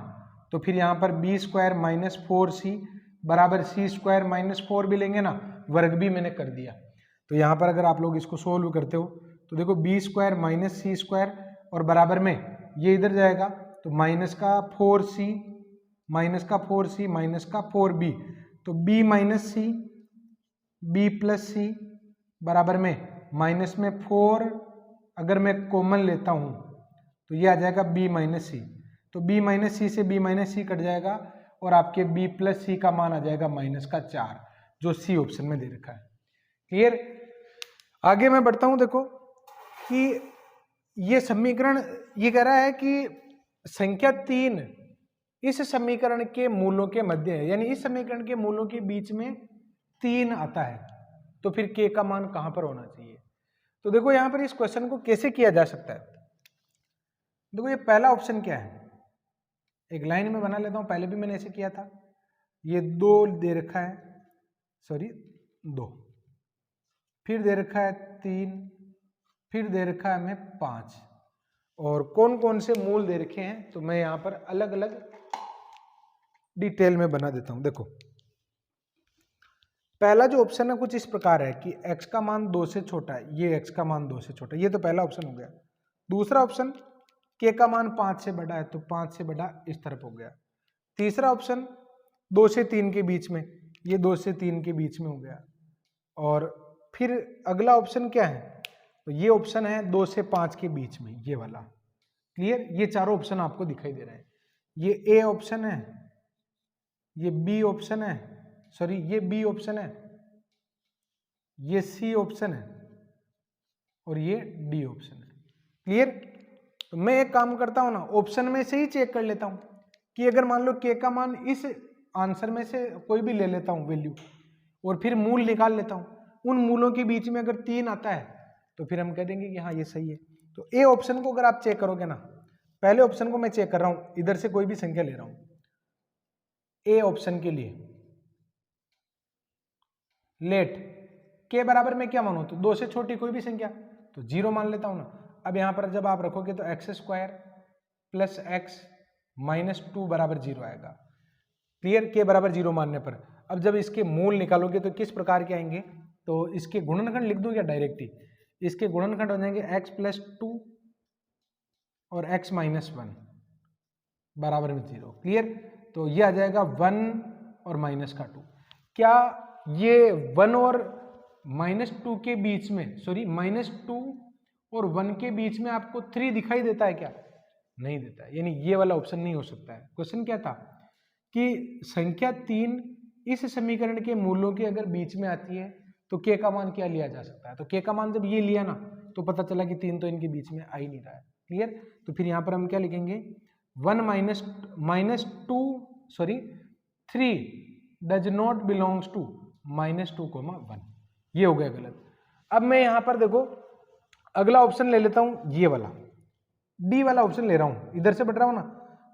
तो फिर यहाँ पर b² माइनस 4c बराबर c² माइनस 4 भी लेंगे ना, वर्ग भी मैंने कर दिया। तो यहाँ पर अगर आप लोग इसको सोल्व करते हो तो देखो b² माइनस c² और बराबर में ये इधर जाएगा, तो माइनस का 4c माइनस का 4c माइनस का 4b, तो b माइनस सी b प्लस सी बराबर में माइनस में 4 अगर मैं कॉमन लेता हूँ तो ये आ जाएगा b माइनस सी, तो b माइनस सी से b माइनस सी कट जाएगा और आपके b प्लस सी का मान आ जाएगा माइनस का 4, जो सी ऑप्शन में दे रखा है। क्लियर? आगे मैं बढ़ता हूं, देखो कि ये समीकरण ये कह रहा है कि संख्या 3 इस समीकरण के मूलों के मध्य है, यानी इस समीकरण के मूलों के बीच में 3 आता है, तो फिर k का मान कहां पर होना चाहिए। तो देखो यहां पर इस क्वेश्चन को कैसे किया जा सकता है। देखो ये पहला ऑप्शन क्या है, एक लाइन में बना लेता हूं, पहले भी मैंने ऐसे किया था। ये 2 दे रखा है, सॉरी 2, फिर दे रखा है 3, फिर दे रखा है हमें 5, और कौन कौन से मूल दे रखे हैं तो मैं यहां पर अलग अलग डिटेल में बना देता हूं। देखो पहला जो ऑप्शन है कुछ इस प्रकार है कि x का मान 2 से छोटा है, ये x का मान 2 से छोटा है, ये तो पहला ऑप्शन हो गया। दूसरा ऑप्शन k का मान 5 से बड़ा है, तो 5 से बड़ा इस तरफ हो गया। तीसरा ऑप्शन 2 से 3 के बीच में, ये 2 से 3 के बीच में हो गया। और फिर अगला ऑप्शन क्या है, तो ये ऑप्शन है 2 से 5 के बीच में, ये वाला। क्लियर? ये चारों ऑप्शन आपको दिखाई दे रहे हैं। ये ए ऑप्शन है, ये बी ऑप्शन है, सॉरी ये बी ऑप्शन है, ये सी ऑप्शन है, और ये डी ऑप्शन है। क्लियर? तो मैं एक काम करता हूं ना, ऑप्शन में से ही चेक कर लेता हूं कि अगर मान लो के का मान इस आंसर में से कोई भी ले लेता हूं वैल्यू, और फिर मूल निकाल लेता हूं। उन मूलों के बीच में अगर 3 आता है तो फिर हम कह देंगे कि हाँ ये सही है। तो ए ऑप्शन को अगर आप चेक करोगे ना, पहले ऑप्शन को मैं चेक कर रहा हूं, इधर से कोई भी संख्या ले रहा हूं। ए ऑप्शन के लिए लेट के बराबर में क्या मानूं, तो 2 से छोटी कोई भी संख्या तो 0 मान लेता हूं ना। अब यहां पर जब आप रखोगे तो X square plus x minus 2 बराबर 0 आएगा। क्लियर, के बराबर 0 मानने पर। अब जब इसके मूल निकालोगे तो किस प्रकार के आएंगे, तो इसके गुणनखंड लिख दूं क्या डायरेक्ट ही, इसके गुणनखंड हो जाएंगे एक्स प्लस 2 और एक्स माइनस 1 बराबर में 0। क्लियर, तो ये आ जाएगा 1 और माइनस का 2। क्या ये 1 और माइनस 2 के बीच में, सॉरी माइनस 2 और 1 के बीच में आपको 3 दिखाई देता है क्या, नहीं देता है, यानी ये वाला ऑप्शन नहीं हो सकता है। क्वेश्चन क्या था कि संख्या 3 इस समीकरण के मूलों के अगर बीच में आती है तो के का मान क्या लिया जा सकता है, तो के का मान जब ये लिया ना तो पता चला कि 3 तो इनके बीच में आ ही नहीं रहा है। क्लियर, तो फिर यहां पर हम क्या लिखेंगे, 1 minus 2 sorry 3 does not belongs to -2, 1, ये हो गया गलत। अब मैं यहां पर देखो अगला ऑप्शन ले लेता हूं, ये वाला डी वाला ऑप्शन ले रहा हूं, इधर से बढ़ रहा हूं ना,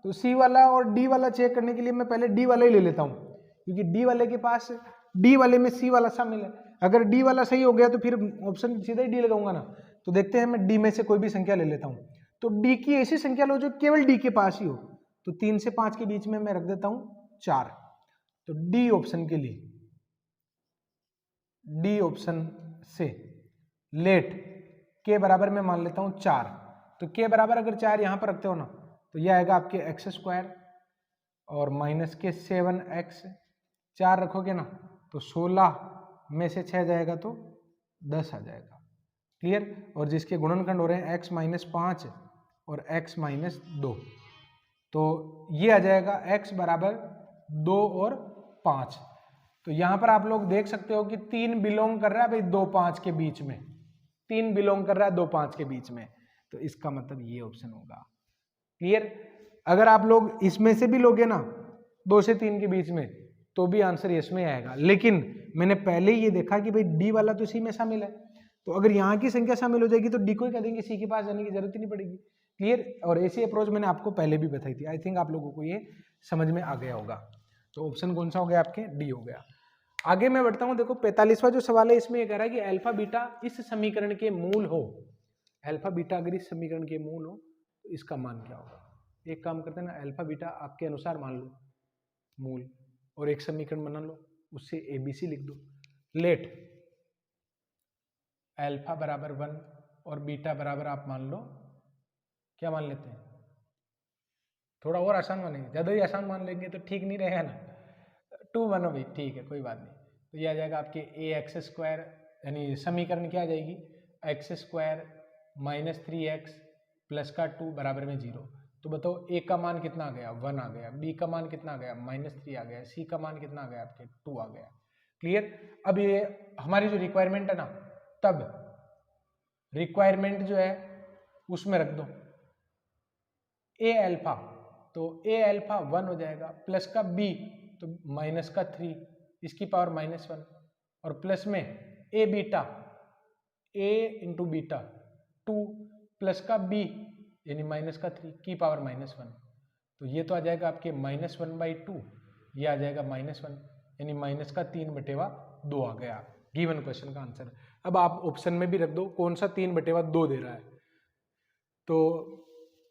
तो सी वाला और डी वाला चेक करने के लिए मैं पहले डी वाला ही ले लेता हूं, क्योंकि डी वाले के पास डी वाले में सी वाला शामिल है। अगर डी वाला सही हो गया तो फिर ऑप्शन सीधा ही डी लगाऊंगा ना। तो देखते हैं, मैं डी में से कोई भी संख्या ले लेता हूं, तो डी की ऐसी संख्या लो जो केवल डी के पास ही हो, तो 3 से 5 के बीच में मैं रख देता हूं 4। तो डी ऑप्शन के लिए, डी ऑप्शन से लेट के बराबर में मान लेता हूं 4। तो के बराबर अगर 4 यहां पर रखते हो ना तो यह आएगा आपके एक्स स्क्वायर और माइनस के 7x, 4 रखोगे ना तो 16 में से 6 जाएगा तो 10 आ जाएगा। क्लियर, और जिसके गुणनखंड हो रहे हैं x माइनस 5 और x माइनस 2, तो ये आ जाएगा x बराबर 2 और 5। तो यहां पर आप लोग देख सकते हो कि 3 बिलोंग कर रहा है भाई 2 5 के बीच में, 3 बिलोंग कर रहा है 2 5 के बीच में, तो इसका मतलब ये ऑप्शन होगा। क्लियर, अगर आप लोग इसमें से भी लोगे ना 2 से 3 के बीच में तो भी आंसर इसमें आएगा, लेकिन मैंने पहले ही ये देखा कि भाई डी वाला तो सी में शामिल है, तो अगर यहाँ की संख्या शामिल हो जाएगी तो डी को ही कह देंगे, सी के पास जाने की जरूरत ही नहीं पड़ेगी। क्लियर, और ऐसी अप्रोच मैंने आपको पहले भी बताई थी, आई थिंक आप लोगों को ये समझ में आ गया होगा। तो ऑप्शन कौन सा हो गया आपके, डी हो गया। आगे मैं बढ़ता हूँ, देखो 45वां जो सवाल है इसमें ये कह रहा है कि अल्फा बीटा इस समीकरण के मूल हो, अल्फा बीटा अगर इस समीकरण के मूल हो तो इसका मान क्या होगा। एक काम करते हैं ना, अल्फा बीटा आपके अनुसार मान लो मूल और एक समीकरण बना लो, उससे एबीसी लिख दो। लेट अल्फा बराबर 1 और बीटा बराबर आप मान लो, क्या मान लेते हैं, थोड़ा और आसान मानेंगे, ज्यादा ही आसान मान लेंगे तो ठीक नहीं रहेगा ना, 2 बनो भाई, ठीक है कोई बात नहीं। तो ये आ जाएगा आपके ए एक्स स्क्वायर, यानी समीकरण क्या आ जाएगी, x square minus 3x plus का 2 बराबर में 0। तो बताओ ए का मान कितना आ गया, 1 आ गया, बी का मान कितना आ गया, -3 आ गया, सी का मान कितना आ गया आपके 2 आ गया। क्लियर, अब ये हमारी जो रिक्वायरमेंट है ना, तब रिक्वायरमेंट जो है उसमें रख दो ए अल्फा, तो ए अल्फा 1 हो जाएगा, प्लस का बी तो माइनस का 3 इसकी पावर -1, और प्लस में ए बीटा, ए इंटू बीटा 2 प्लस का बी यानी माइनस का 3 की पावर -1, तो ये तो आ जाएगा आपके -1/2, ये आ जाएगा -1 यानी माइनस का 3/2 आ गया गिवन क्वेश्चन का आंसर। अब आप ऑप्शन में भी रख दो कौन सा 3/2 दे रहा है, तो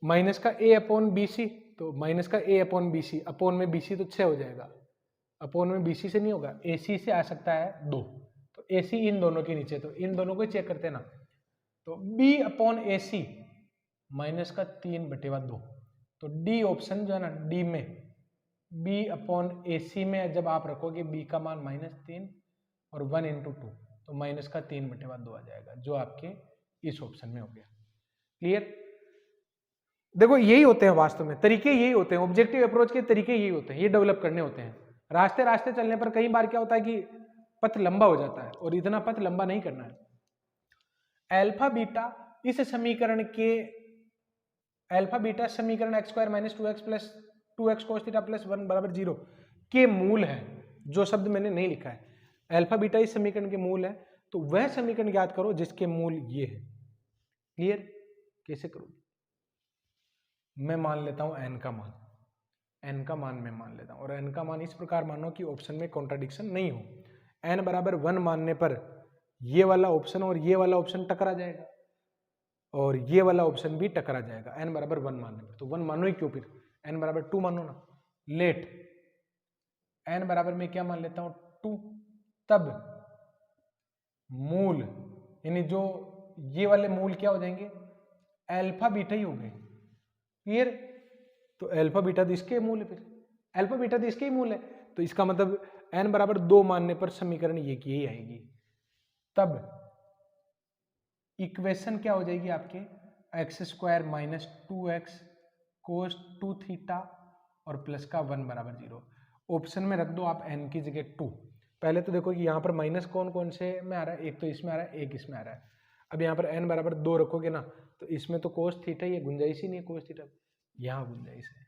माइनस का a अपॉन बी सी, तो माइनस का a upon B C, upon में बी सी तो 6 हो जाएगा, अपॉन में बी सी से नहीं होगा, ए सी से आ सकता है 2, तो ए सी इन दोनों के नीचे, तो इन दोनों को चेक करते हैं ना, तो b अपॉन ए सी माइनस का 3/2, तो डी ऑप्शन जो है ना, डी में b अपॉन ए सी में जब आप रखोगे b का मान -3 और 1 इंटू 2 तो माइनस का 3/2 आ जाएगा, जो आपके इस ऑप्शन में हो गया। क्लियर, देखो यही होते हैं वास्तव में तरीके, यही होते हैं ऑब्जेक्टिव अप्रोच के तरीके, यही होते हैं, ये डेवलप करने होते हैं। रास्ते रास्ते चलने पर कई बार क्या होता है कि पथ लंबा हो जाता है, और इतना पथ लंबा नहीं करना है। अल्फा बीटा इस समीकरण के, अल्फा बीटा समीकरण x square minus 2x plus 2x cos theta plus 1 बराबर 0 के मूल है, जो शब्द मैंने नहीं लिखा है, अल्फा बीटा इस समीकरण के मूल है, तो वह समीकरण याद करो जिसके मूल ये है। क्लियर, कैसे करोगे, मैं मान लेता हूँ n का मान, n का मान मैं मान लेता हूँ, और n का मान इस प्रकार मानो कि ऑप्शन में कॉन्ट्राडिक्शन नहीं हो। n बराबर 1 मानने पर ये वाला ऑप्शन और ये वाला ऑप्शन टकरा जाएगा, और ये वाला ऑप्शन भी टकरा जाएगा n बराबर 1 मानने पर। तो 1 मानो ही क्यों, फिर n बराबर 2 मानो ना। लेट n बराबर मैं क्या मान लेता हूँ 2, तब मूल यानी जो ये वाले मूल क्या हो जाएंगे, अल्फा बीटा ही हो गए। क्लियर? तो अल्फा बीटा तो इसके मूल है, फिर अल्फा बीटा तो इसके ही मूल है, तो इसका मतलब n बराबर 2 मानने पर समीकरण ये की ही आएगी। तब इक्वेशन क्या हो जाएगी आपके, एक्स स्क्वायर माइनस 2x कोस 2 थीटा और प्लस का 1 बराबर 0। ऑप्शन में रख दो आप n की जगह 2। पहले तो देखो कि यहाँ पर माइनस कौन कौन से में आ रहा है, एक तो इसमें आ रहा है, एक इसमें आ रहा है। अब यहाँ पर n बराबर 2 रखोगे ना, तो इसमें तो कोस थीटा ही है, गुंजाइश ही नहीं है कोस थीटा, यहाँ गुंजाइश है।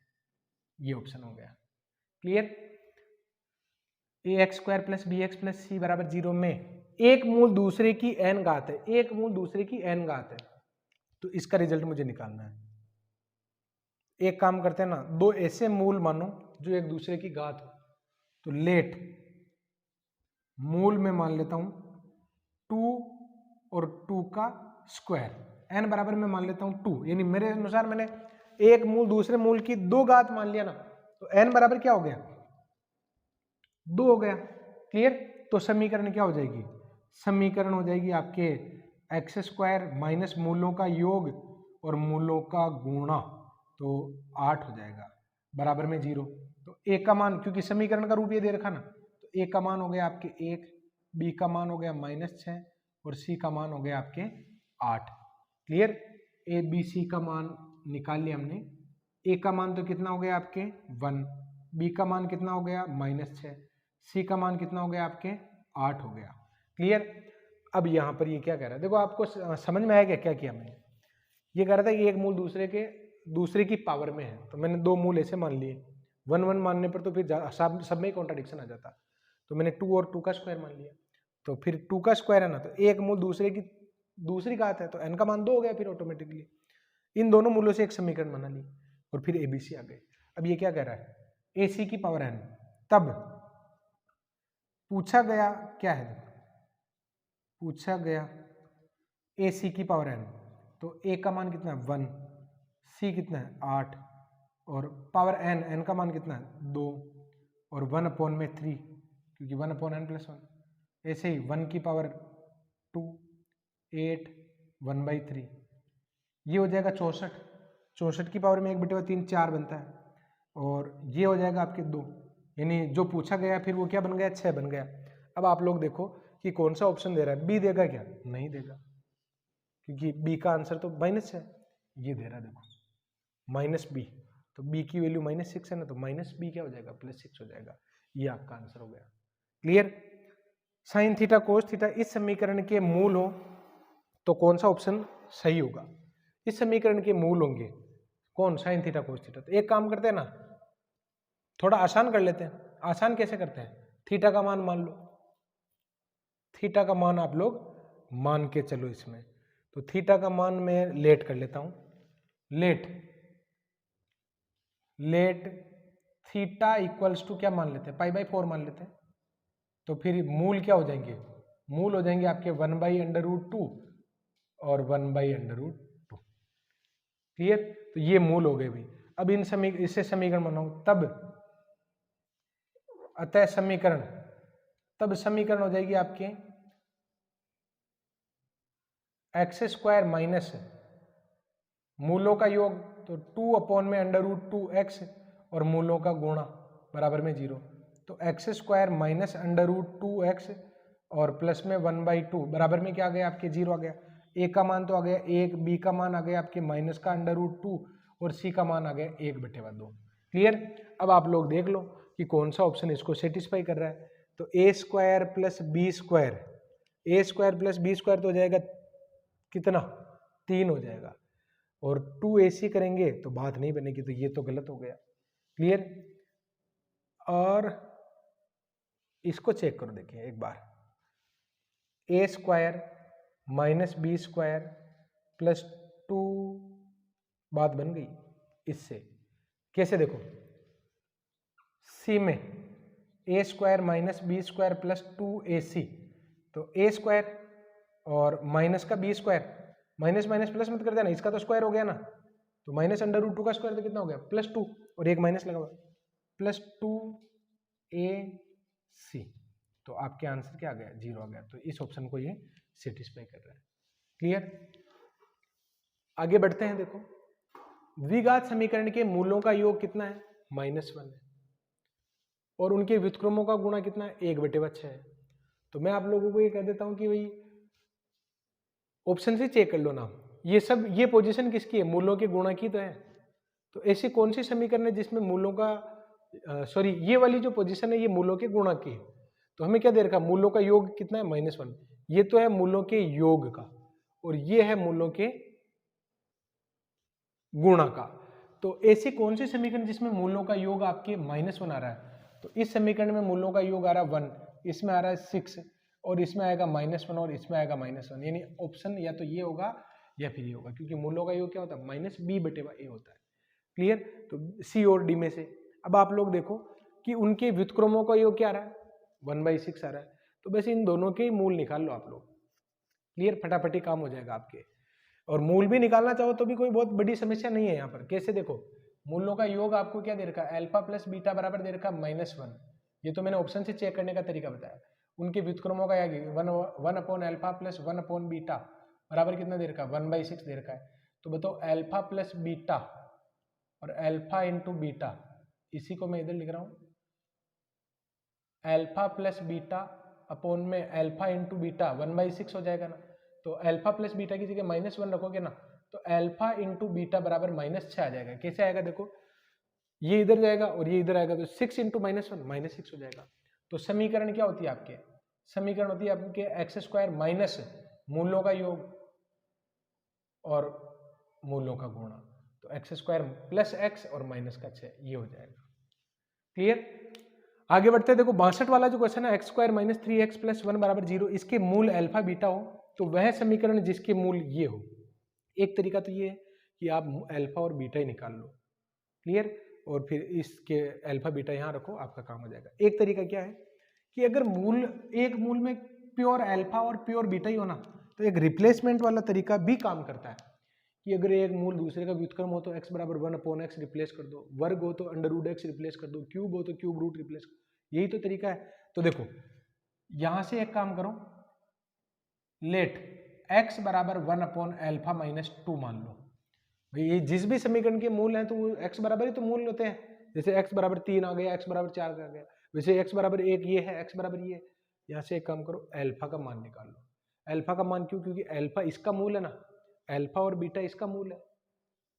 ये ऑप्शन हो गया। Clear? ax square plus B X plus C बराबर 0 में एक मूल दूसरे की n घात है, एक मूल दूसरे की n घात है, तो इसका रिजल्ट मुझे निकालना है। एक काम करते हैं ना, दो ऐसे मूल मानो जो एक दूसरे की घात हो, तो लेट मूल में मान लेता हूं 2 और 2 का स्क्वायर, n बराबर में मान लेता हूं 2, यानी मेरे अनुसार मैंने एक मूल दूसरे मूल की 2 घात मान लिया ना, तो n बराबर क्या हो गया, 2 हो गया। क्लियर? तो समीकरण क्या हो जाएगी, समीकरण हो जाएगी आपके एक्स स्क्वायर माइनस मूलों का योग और मूलों का गुणा, तो 8 हो जाएगा बराबर में 0। तो ए का मान, क्योंकि समीकरण का रूप ये दे रखा ना, तो ए का मान हो गया आपके 1, बी का मान हो गया -6 और सी का मान हो गया आपके 8। क्लियर? ए बी सी का मान निकाल लिया हमने। ए का मान तो कितना हो गया आपके 1, बी का मान कितना हो गया -6, सी का मान कितना हो गया आपके 8 हो गया। क्लियर? अब यहाँ पर ये क्या कह रहा है, देखो आपको समझ में आया क्या क्या किया मैंने। ये कह रहा था कि एक मूल दूसरे की पावर में है, तो मैंने दो मूल ऐसे मान लिए। 1 1 मानने पर तो फिर सब में ही कॉन्ट्राडिक्शन आ जाता, तो मैंने 2 और 2 का स्क्वायर मान लिया, तो फिर 2 का स्क्वायर है ना, तो एक मूल दूसरी घात है, तो n का मान 2 हो गया फिर ऑटोमेटिकली। इन दोनों मूलों से एक समीकरण बना ली और फिर एबीसी आ गए। अब ये क्या कह रहा है, ac की पावर n, तब पूछा गया क्या है, पूछा गया ac की पावर n, तो a का मान कितना है 1, c कितना है 8 और पावर n का मान कितना है 2 और 1/3, क्योंकि 1/n+1। ऐसे ही 1 की पावर 2, 8, 1/3, ये हो जाएगा 64। 64 की पावर में 1/3 4 बनता है, और ये हो जाएगा आपके 2, यानी जो पूछा गया फिर वो क्या बन गया 6 बन गया। अब आप लोग देखो कि कौन सा ऑप्शन दे रहा है, बी देगा क्या, नहीं देगा, क्योंकि बी का आंसर तो माइनस है, ये दे रहा है देखो -b, तो b की वैल्यू -6 है ना, तो -b क्या हो जाएगा +6 हो जाएगा। ये आपका आंसर हो गया। Clear? Sine theta cos theta इस समीकरण के मूल हो तो कौन सा ऑप्शन सही होगा, इस समीकरण के मूल होंगे कौन, साइन थीटा कोस थीटा। तो एक काम करते हैं ना, थोड़ा आसान कर लेते हैं। आसान कैसे करते हैं, थीटा का मान मान लो, थीटा का मान आप लोग मान के चलो इसमें, तो थीटा का मान मैं लेट कर लेता हूं, लेट थीटा इक्वल्स टू क्या मान लेते हैं, π/4 मान लेते हैं। तो फिर मूल क्या हो जाएंगे, मूल हो जाएंगे आपके 1/√2 और 1/√2। क्लियर? तो ये मूल हो गए भाई। अब इससे समीकरण बनाओ, तब अतः समीकरण हो जाएगी आपके एक्स स्क्वायर माइनस मूलों का योग, तो 2/√2x और मूलों का गुणा बराबर में 0, तो एक्स स्क्वायर माइनस √2x और प्लस में 1/2 बराबर में क्या आ गया आपके 0 आ गया। ए का मान तो आ गया 1, बी का मान आ गया आपके माइनस का √2 और सी का मान आ गया 1/2। क्लियर? अब आप लोग देख लो कि कौन सा ऑप्शन इसको सेटिस्फाई कर रहा है। तो A square plus B square, A square plus B square तो हो जाएगा कितना 3 हो जाएगा, और 2ac करेंगे तो बात नहीं बनेगी, तो ये तो गलत हो गया। क्लियर? और इसको चेक करो, देखिए एक बार, A square minus B square plus 2, बात बन गई। इससे कैसे देखो, सी में A square minus B square plus 2ac, तो ए स्क्वायर और माइनस का B square, minus minus plus मत कर देना, इसका तो स्क्वायर हो गया ना, तो माइनस अंडर रूट 2 का स्क्वायर तो कितना हो गया +2 और एक माइनस लगा हुआ +2ac, तो आपके आंसर क्या आ गया 0 आ गया। तो इस ऑप्शन को ये सेटिस्फाई कर रहा है। क्लियर, आगे बढ़ते हैं। देखो द्विघात समीकरण के मूलों का योग कितना है -1 है और उनके व्युत्क्रमों का गुणा कितना है 1/6 है। तो मैं आप लोगों को ये कह देता हूं कि भाई ऑप्शन से चेक कर लो ना, ये सब ये पोजीशन किसकी है, मूलों के गुणा की तो है। तो ऐसी कौन सी समीकरण है जिसमें मूलों का ये वाली जो पोजीशन है ये मूलों के गुणा की है। तो हमें क्या दे रखा, मूलों का योग कितना है -1, ये तो है मूलों के योग का और ये है मूलों के गुणा का। तो ऐसी कौन सी समीकरण जिसमें मूलों का योग आपके -1 आ रहा है, तो इस समीकरण में मूलों का योग आ रहा है 1, इसमें आ रहा है 6 और इसमें आएगा -1 और इसमें आएगा -1, यानी ऑप्शन या तो ये होगा या फिर ये होगा, क्योंकि मूलों का योग क्या होता है -b/a होता है। क्लियर, तो सी और डी में से अब आप लोग देखो कि उनके व्युत्क्रमों का योग क्या आ रहा है 1/6 आ रहा है, तो बस इन दोनों के ही मूल निकाल लो आप लोग। क्लियर, फटाफटी काम हो जाएगा आपके। और मूल भी निकालना चाहो तो भी कोई बहुत बड़ी समस्या नहीं है यहाँ पर। कैसे देखो, मूलों का योग आपको क्या दे रखा है, अल्फा प्लस बीटा बराबर दे रखा है -1, ये तो मैंने ऑप्शन से चेक करने का तरीका बताया। उनके व्युत्क्रमों का 1/अल्फा प्लस 1/बीटा बराबर कितना दे रखा है 1/6 दे रखा है। तो बताओ अल्फा प्लस बीटा और अल्फा इंटू बीटा, इसी को मैं इधर लिख रहा हूं अल्फा प्लस बीटा अपॉन में अल्फा इंटू बीटा 1/6 हो जाएगा ना। तो अल्फा प्लस बीटा की जगह -1 रखोगे ना, तो अल्फा इंटू बीटा बराबर -6 आ जाएगा। कैसे आएगा देखो, ये इधर जाएगा और ये इधर आएगा, तो 6 इंटू -1 -6 हो जाएगा। तो समीकरण क्या होती है आपके, समीकरण होती है आपके x² माइनस मूलों का योग और मूलों का गुणा, तो x² प्लस x और माइनस का 6, ये हो जाएगा। क्लियर, आगे बढ़ते हैं। देखो 62 वाला जो क्वेश्चन है, x² माइनस 3x प्लस 1 बराबर 0, इसके मूल अल्फा बीटा हो तो वह समीकरण जिसके मूल ये हो। एक तरीका तो ये है कि आप अल्फा और बीटा ही निकाल लो। क्लियर, और फिर इसके अल्फा बीटा यहाँ रखो, आपका काम हो जाएगा। एक तरीका क्या है कि अगर एक मूल में प्योर अल्फा और प्योर बीटा ही हो ना, तो एक रिप्लेसमेंट वाला तरीका भी काम करता है कि अगर एक मूल दूसरे का व्युत्क्रम हो तो x बराबर 1/x रिप्लेस कर दो, वर्ग हो तो √x रिप्लेस कर दो, क्यूब हो तो क्यूब रूट रिप्लेस कर दो, यही तो तरीका है। तो देखो यहां से एक काम करो, लेट x बराबर 1/अल्फा माइनस 2 मान लो। भाई ये जिस भी समीकरण के मूल हैं तो x बराबर ही तो मूल होते हैं। जैसे x बराबर 3 आ गया, x बराबर 4 आ गया, वैसे x बराबर 1 ये है, x बराबर ये। यहाँ से एक काम करो, अल्फा का मान निकाल लो। अल्फा का मान क्यों, क्योंकि अल्फा इसका मूल है ना, अल्फा और बीटा इसका मूल है,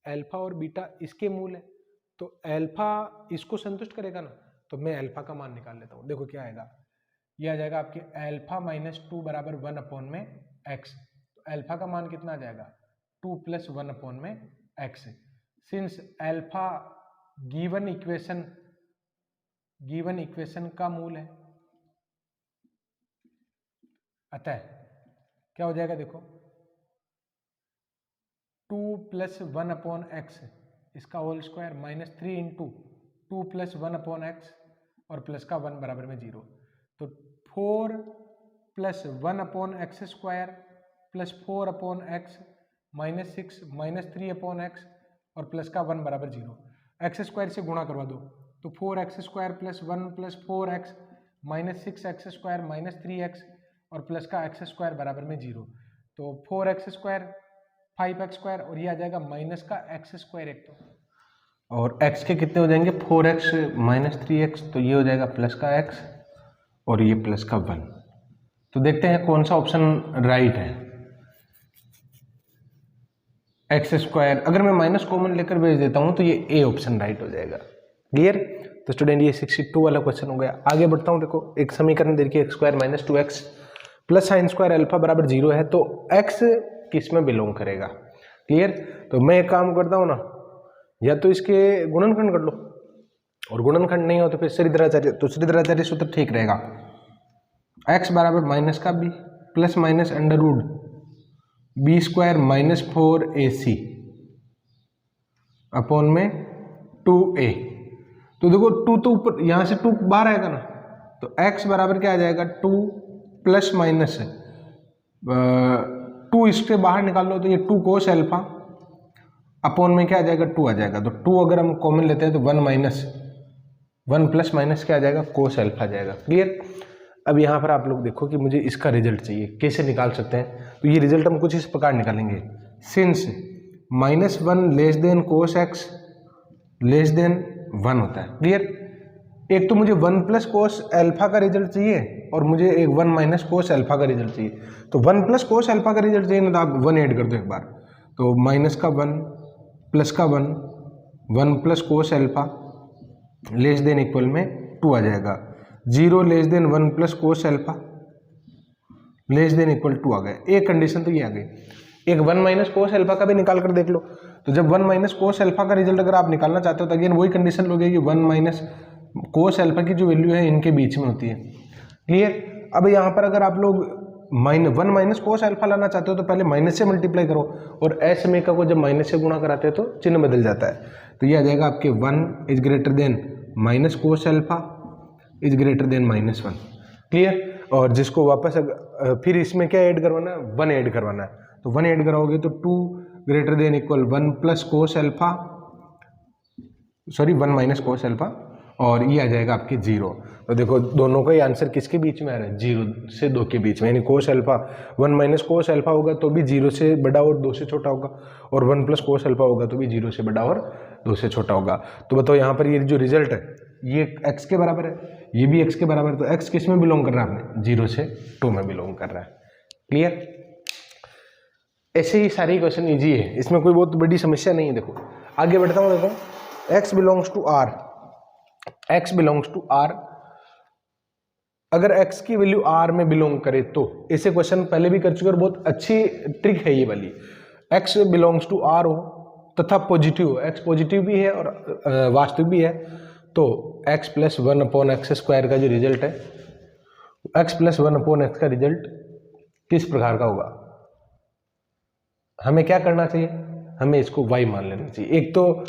अल्फा और बीटा इसके मूल है, तो अल्फा इसको संतुष्ट करेगा ना, तो मैं अल्फा का मान निकाल लेता हूँ। देखो क्या आएगा, ये आ जाएगा आपके अल्फा माइनस 2 बराबर 1/x। तो अल्फा का मान कितना आ जाएगा 2 plus 1/x। Since alpha given equation का मूल है, अतः क्या हो जाएगा देखो 2 प्लस 1/x इसका whole square minus 3 into 2 plus 1/x और प्लस का 1 बराबर में 0। तो 4 plus 1/x² plus 4/x minus 6 minus 3/x और प्लस का 1 बराबर 0। x² से गुणा करवा दो, तो 4x² plus 1 plus 4x minus 6x² minus 3x और प्लस का x² बराबर में 0। तो 4x² 5x² और ये आ जाएगा माइनस का x² एक तो, और x के कितने हो जाएंगे 4x माइनस 3x, तो ये हो जाएगा प्लस का x और ये प्लस का 1। तो देखते हैं कौन सा ऑप्शन राइट है। x², अगर मैं माइनस कॉमन लेकर भेज देता हूं तो ये ए ऑप्शन राइट हो जाएगा। क्लियर, तो स्टूडेंट ये 62 वाला क्वेश्चन हो गया। आगे बढ़ता हूं। देखो एक समीकरण देखिए x² minus 2x plus sin² alpha बराबर 0 है, तो x किस में बिलोंग करेगा। क्लियर, तो मैं एक काम करता हूं ना, या तो इसके गुणनखंड कर लो, और गुणनखंड नहीं हो तो फिर श्रीधराचार्य सूत्र ठीक रहेगा। x बराबर माइनस का b plus minus under root b² minus 4ac upon में 2a। तो देखो 2 तो ऊपर, यहाँ से 2 बाहर आएगा ना, तो x बराबर क्या आ जाएगा 2 प्लस माइनस 2 इसके बाहर निकाल लो तो ये 2 कोस अल्फा अपॉन में क्या आ जाएगा 2 आ जाएगा। तो 2 अगर हम कॉमन लेते हैं तो 1 माइनस 1 प्लस माइनस क्या आ जाएगा कोस अल्फा आ जाएगा। क्लियर। अब यहाँ पर आप लोग देखो कि मुझे इसका रिजल्ट चाहिए, कैसे निकाल सकते हैं। तो ये रिजल्ट हम कुछ इस प्रकार निकालेंगे, since -1 less than cos x less than 1 होता है। क्लियर। एक तो मुझे 1 प्लस कोस अल्फा का रिजल्ट चाहिए और मुझे एक 1 माइनस कोस अल्फा का रिजल्ट चाहिए। तो 1 प्लस कोस अल्फा का रिजल्ट चाहिए ना, तो आप 1 ऐड कर दो एक बार। तो माइनस का 1 प्लस का 1 plus cos alpha less than equal में 2 आ जाएगा। 0 less than 1 plus cos alpha less than equal 2 आ गया। एक कंडीशन तो ये आ गई। एक 1 माइनस कोस अल्फा का भी निकाल कर देख लो। तो जब 1 माइनस कोस अल्फा का रिजल्ट अगर आप निकालना चाहते हो तो अगेन वही कंडीशन लोगे कि 1 माइनस कोस अल्फा की जो वैल्यू है इनके बीच में होती है। क्लियर। अब यहाँ पर अगर आप लोग 1 माइनस कोस अल्फा लाना चाहते हो तो पहले माइनस से मल्टीप्लाई करो, और एस समीकरण को जब माइनस से गुणा कराते हैं तो चिन्ह बदल जाता है। तो ये आ जाएगा आपके 1 is greater then minus cos alpha is greater then -1। Clear. और जिसको वापस फिर इसमें क्या ऐड करवाना है, 1 ऐड करवाना है। तो 1 ऐड कराओगे तो 2 greater than equal 1 plus cos alpha, sorry 1 minus cos alpha, और ये आ जाएगा आपके 0। तो देखो दोनों का ही आंसर किसके बीच में आ रहा है, 0 से 2 के बीच में। यानी cos alpha 1 minus cos alpha होगा तो भी 0 से बड़ा और 2 से छोटा होगा, और 1 प्लस कोस अल्फा होगा तो भी 0 से बड़ा और 2 से छोटा होगा। तो बताओ यहाँ पर ये जो रिजल्ट है ये x के बराबर है, ये भी x के बराबर है। तो x किस में बिलोंग कर रहा है आपने, 0 से 2 में बिलोंग कर रहा है। क्लियर। ऐसे ही सारी क्वेश्चन इजी है, इसमें कोई बहुत बड़ी समस्या नहीं है। देखो आगे बढ़ता हूँ। देखो x belongs to r, x belongs to r, अगर x की वैल्यू r में बिलोंग करे तो, ऐसे क्वेश्चन पहले भी कर चुके और बहुत अच्छी ट्रिक है ये वाली। x बिलोंग्स टू r हो तथा पॉजिटिव हो, x पॉजिटिव भी है और वास्तविक भी है, तो x plus 1 upon x square का जो रिजल्ट है, x प्लस 1 अपॉन एक्स का रिजल्ट किस प्रकार का होगा। हमें क्या करना चाहिए, हमें इसको y मान लेना चाहिए। एक तो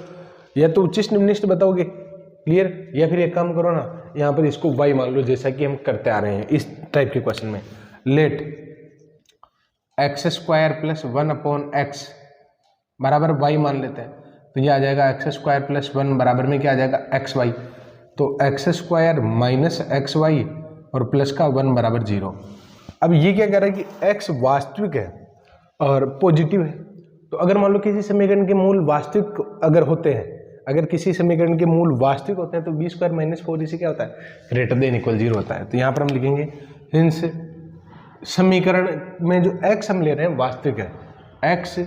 या तो उच्चिष्ट निम्निष्ट बताओगे, क्लियर, या फिर एक काम करो ना, यहाँ पर इसको y मान लो जैसा कि हम करते आ रहे हैं इस टाइप के क्वेश्चन में। Let X square plus 1 upon X बराबर y मान लेते हैं। तो ये आ जाएगा एक्स स्क्वायर प्लस 1 बराबर में क्या आ जाएगा एक्स वाई। तो X square minus X Y और प्लस का 1 बराबर 0। अब ये क्या कह रहा है कि x वास्तविक है और पॉजिटिव है। तो अगर मान लो किसी समीकरण के मूल वास्तविक अगर होते हैं, अगर किसी समीकरण के मूल वास्तविक होते हैं तो बी स्क्वायर माइनस 4 इसी क्या होता है, ग्रेटर देन इक्वल 0 होता है। तो यहाँ पर हम लिखेंगे हिंस समीकरण में जो x हम ले रहे हैं वास्तविक है, x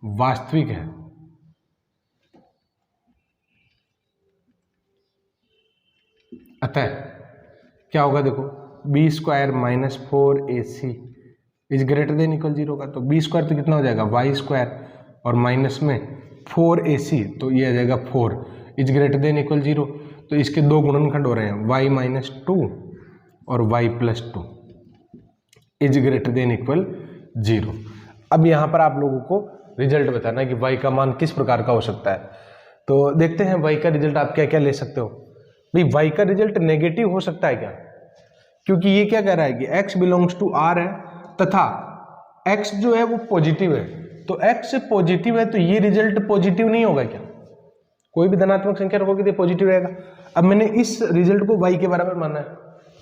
वास्तविक है, अतः क्या होगा देखो B square minus 4ac is greater than equal 0 का। तो बी स्क्वायर तो कितना हो जाएगा वाई स्क्वायर और माइनस में 4ac, तो ये आ जाएगा 4 इज ग्रेटर देन इक्वल 0। तो इसके दो गुणनखंड हो रहे हैं y माइनस 2 और y plus 2 is greater than equal 0। अब यहाँ पर आप लोगों को रिजल्ट बताना है कि y का मान किस प्रकार का हो सकता है। तो देखते हैं y का रिजल्ट आप क्या क्या ले सकते हो। भाई y का रिजल्ट नेगेटिव हो सकता है क्या, क्योंकि ये क्या कह रहा है कि x बिलोंग्स टू r है तथा x जो है वो पॉजिटिव है। तो x पॉजिटिव है तो ये रिजल्ट पॉजिटिव नहीं होगा क्या, कोई भी धनात्मक संख्या रखोगे तो पॉजिटिव रहेगा। अब मैंने इस रिजल्ट को y के बराबर माना है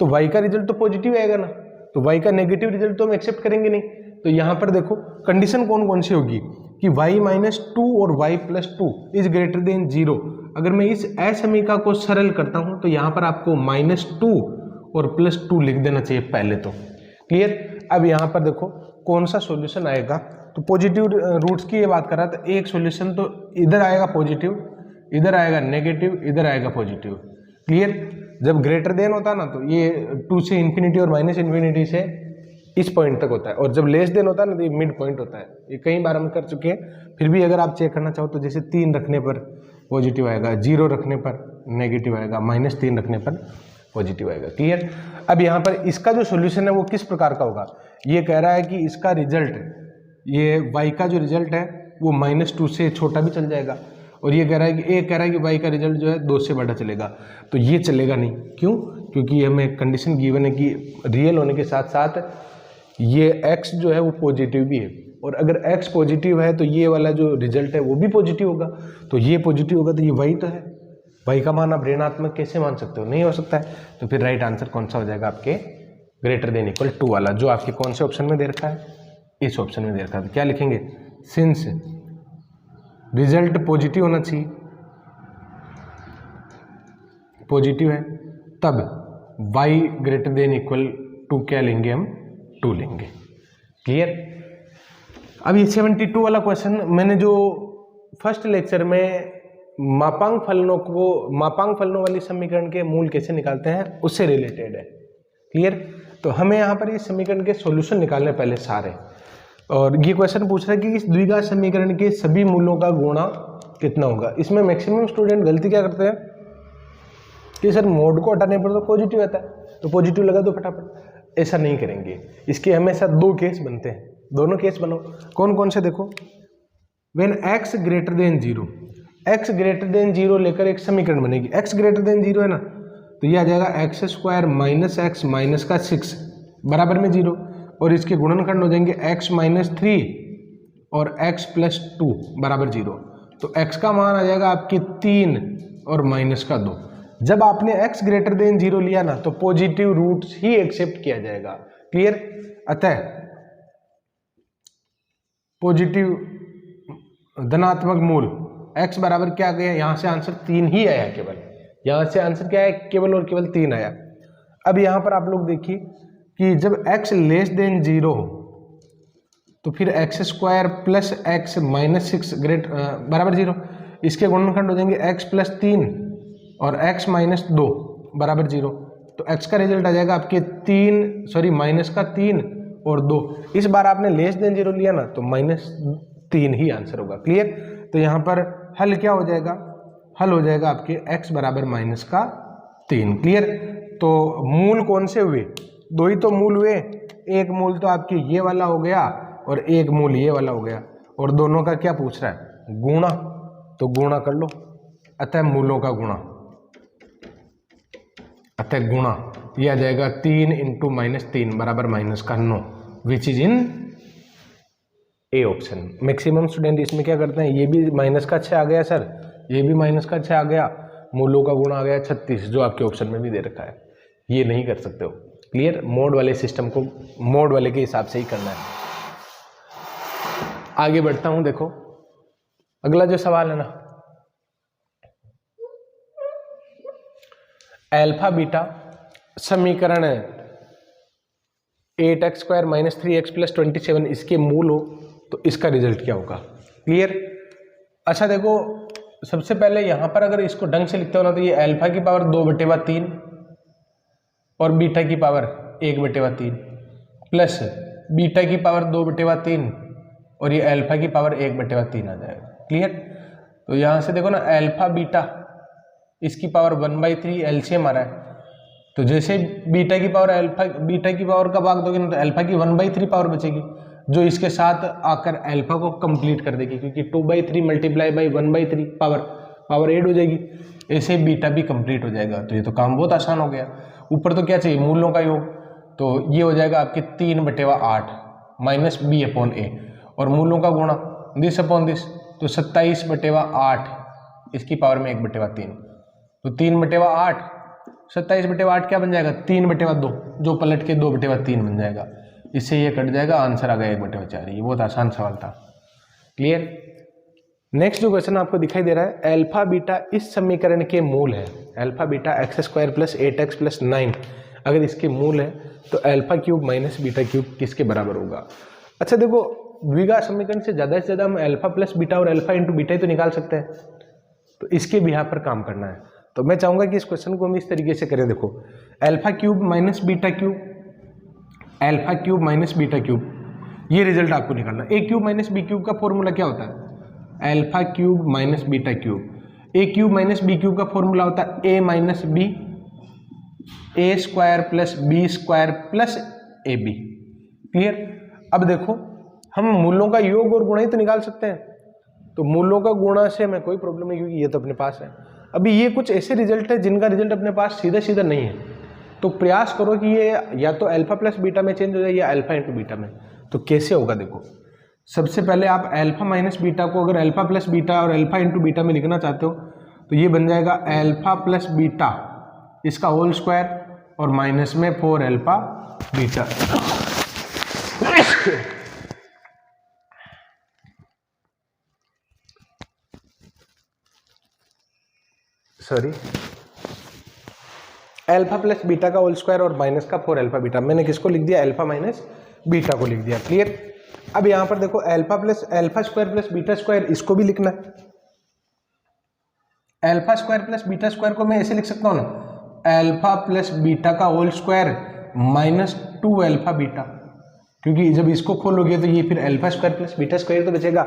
तो y का रिजल्ट तो पॉजिटिव आएगा ना, तो y का नेगेटिव रिजल्ट तो हम एक्सेप्ट करेंगे नहीं। तो यहाँ पर देखो कंडीशन कौन कौन सी होगी कि y माइनस 2 और y plus 2 is greater then 0। अगर मैं इस असमीका को सरल करता हूं तो यहाँ पर आपको -2 और +2 लिख देना चाहिए पहले तो। क्लियर। अब यहाँ पर देखो कौन सा सॉल्यूशन आएगा, तो पॉजिटिव रूट्स की ये बात कर रहा था। एक सॉल्यूशन तो इधर आएगा पॉजिटिव, इधर आएगा नेगेटिव, इधर आएगा पॉजिटिव। क्लियर। जब ग्रेटर देन होता है ना तो ये 2 से इन्फिनिटी और माइनस इन्फिनिटी से इस पॉइंट तक होता है, और जब लेस देन होता है ना तो ये मिड पॉइंट होता है। ये कई बार हम कर चुके हैं, फिर भी अगर आप चेक करना चाहो तो जैसे 3 रखने पर पॉजिटिव आएगा, 0 रखने पर नेगेटिव आएगा, -3 रखने पर पॉजिटिव आएगा। क्लियर। अब यहाँ पर इसका जो सॉल्यूशन है वो किस प्रकार का होगा, ये कह रहा है कि इसका रिजल्ट, ये y का जो रिजल्ट है वो -2 से छोटा भी चल जाएगा और ये कह रहा है कि ए कह रहा है कि वाई का रिजल्ट जो है 2 से बड़ा चलेगा, तो ये चलेगा नहीं। क्यों? क्योंकि हमें कंडीशन गिवन है कि रियल होने के साथ साथ ये x जो है वो पॉजिटिव भी है, और अगर x पॉजिटिव है तो ये वाला जो रिजल्ट है वो भी पॉजिटिव होगा, तो ये पॉजिटिव होगा तो ये y तो है। y का मान आप ऋणात्मक कैसे मान सकते हो? नहीं हो सकता है। तो फिर राइट आंसर कौन सा हो जाएगा आपके ग्रेटर देन इक्वल टू वाला, जो आपके कौन से ऑप्शन में दे रखा है? इस ऑप्शन में दे रखा है। तो क्या लिखेंगे? सिंस रिजल्ट पॉजिटिव होना चाहिए, पॉजिटिव है, तब y greater than equal to क्या लेंगे हम? 2 लेंगे। क्लियर? अब ये 72 वाला क्वेश्चन मैंने जो फर्स्ट लेक्चर में मापांक फलनों वाली समीकरण के मूल कैसे निकालते हैं उससे रिलेटेड है। क्लियर? तो हमें यहाँ पर ये समीकरण के सॉल्यूशन निकालने पहले सारे, और ये क्वेश्चन पूछ रहा है कि इस द्विघात समीकरण के सभी मूलों का गुणा कितना होगा। इसमें मैक्सिमम स्टूडेंट गलती क्या करते हैं कि सर मोड को हटाने पर तो पॉजिटिव आता है, तो पॉजिटिव लगा दो फटाफट। ऐसा नहीं करेंगे, इसके हमेशा 2 केस बनते हैं। दोनों केस बनो, कौन कौन से देखो। When x greater than 0, x greater than 0 लेकर एक समीकरण बनेगी। x ग्रेटर देन 0 है ना, तो ये आ जाएगा x² माइनस x माइनस का 6 बराबर में 0, और इसके गुणनखंड हो जाएंगे x माइनस 3 और x प्लस 2 बराबर 0। तो x का मान आ जाएगा आपके 3 और माइनस का 2। जब आपने x ग्रेटर देन 0 लिया ना, तो पॉजिटिव रूट्स ही एक्सेप्ट किया जाएगा। क्लियर? अतः पॉजिटिव धनात्मक मूल x बराबर क्या गया? यहां से आंसर 3 ही आया केवल, यहां से आंसर क्या है? केवल और केवल 3 आया। अब यहां पर आप लोग देखिए कि जब x लेस देन 0 हो तो फिर x² प्लस x माइनस 6 बराबर 0, इसके गुणनखंड हो जाएंगे x प्लस 3 और x माइनस 2 बराबर 0। तो x का रिजल्ट आ जाएगा आपके माइनस का 3 और 2। इस बार आपने लेस देन 0 लिया ना, तो -3 ही आंसर होगा। क्लियर? तो यहाँ पर हल क्या हो जाएगा? हल हो जाएगा आपके x बराबर माइनस का 3। क्लियर? तो मूल कौन से हुए? 2 ही तो मूल हुए। एक मूल तो आपके ये वाला हो गया और एक मूल ये वाला हो गया, और दोनों का क्या पूछ रहा है? गुणा। तो गुणा कर लो, अतः मूलों का गुणा, अतः गुणा ये आ जाएगा 3 इंटू -3 बराबर माइनस का 9, which is in A option. Maximum student इसमें क्या करते हैं? ये भी माइनस का 6 आ गया सर, ये भी माइनस का 6 आ गया, मूलों का गुणा आ गया 36, जो आपके ऑप्शन में भी दे रखा है। ये नहीं कर सकते हो। क्लियर? मोड वाले सिस्टम को मोड वाले के हिसाब से ही करना है। आगे बढ़ता हूं। देखो अगला जो सवाल है ना, अल्फा बीटा समीकरण 8x² माइनस 3x प्लस 27 इसके मूल हो तो इसका रिजल्ट क्या होगा? क्लियर? अच्छा देखो, सबसे पहले यहां पर अगर इसको ढंग से लिखते हो ना, तो ये अल्फा की पावर 2/3 और बीटा की पावर 1/3 प्लस बीटा की पावर 2/3 और ये अल्फा की पावर 1/3 आ जाएगा। क्लियर? तो यहां से देखो ना, अल्फा बीटा इसकी पावर 1/3 एलसीएम आ रहा है, तो जैसे बीटा की पावर का भाग दोगे ना, तो अल्फा की 1/3 पावर बचेगी, जो इसके साथ आकर अल्फा को कंप्लीट कर देगी, क्योंकि 2/3 मल्टीप्लाई बाई 1/3 पावर 8 हो जाएगी। ऐसे बीटा भी कंप्लीट हो जाएगा। तो ये तो काम बहुत आसान हो गया। ऊपर तो क्या चाहिए? मूलों का योग, तो ये हो जाएगा आपके 3/8 माइनस b/a, और मूलों का गुणा दिस अपॉन दिस, तो 27/8 इसकी पावर में 1/3, तो 3/8 27/8 क्या बन जाएगा? 3/2, जो पलट के 2/3 बन जाएगा। इससे ये कट जाएगा, आंसर आ गया 1/4। ये बहुत आसान सवाल था। क्लियर? नेक्स्ट जो क्वेश्चन आपको दिखाई दे रहा है, अल्फा बीटा इस समीकरण के मूल है। Alpha beta x² plus 8x plus 9 अगर इसके मूल है, तो alpha cube minus beta cube किसके बराबर होगा? अच्छा देखो, द्विघात समीकरण से ज़्यादा हम अल्फा प्लस बीटा और अल्फा इंटू बीटा ही तो निकाल सकते हैं, तो इसके भी यहाँ पर काम करना है। तो मैं चाहूँगा कि इस क्वेश्चन को हम इस तरीके से करें। देखो, alpha cube minus beta cube, alpha cube minus beta cube, ये रिजल्ट आपको निकालना। A cube minus B cube का फॉर्मूला क्या होता है? Alpha cube minus beta cube. A cube minus B cube का फॉर्मूला होता है A minus B, A square plus B square plus A B. Clear? अब देखो, हम मूलों का योग और गुणा ही तो निकाल सकते हैं। तो मूलों का गुणा से हमें कोई प्रॉब्लम नहीं, क्योंकि ये तो अपने पास है। अभी ये कुछ ऐसे रिजल्ट है जिनका रिजल्ट अपने पास सीधा सीधा नहीं है, तो प्रयास करो कि ये या तो अल्फा प्लस बीटा में चेंज हो जाए या अल्फा इंटू बीटा में। तो कैसे होगा देखो, सबसे पहले आप अल्फा माइनस बीटा को अगर अल्फा प्लस बीटा और अल्फा इंटू बीटा में लिखना चाहते हो तो ये बन जाएगा अल्फा प्लस बीटा इसका होल स्क्वायर और माइनस में 4 alpha beta. Sorry, alpha plus beta का होल स्क्वायर और माइनस का 4 अल्फा बीटा। मैंने किसको लिख दिया, अल्फा माइनस बीटा को लिख दिया। क्लियर। अब यहां पर देखो alpha square plus beta square, इसको भी लिखना है। Alpha square plus beta square को मैं ऐसे लिख सकता हूं ना, अल्फा प्लस बीटा का whole square minus 2 alpha beta, क्योंकि जब इसको खोलोगे तो ये फिर alpha square plus beta square तो बचेगा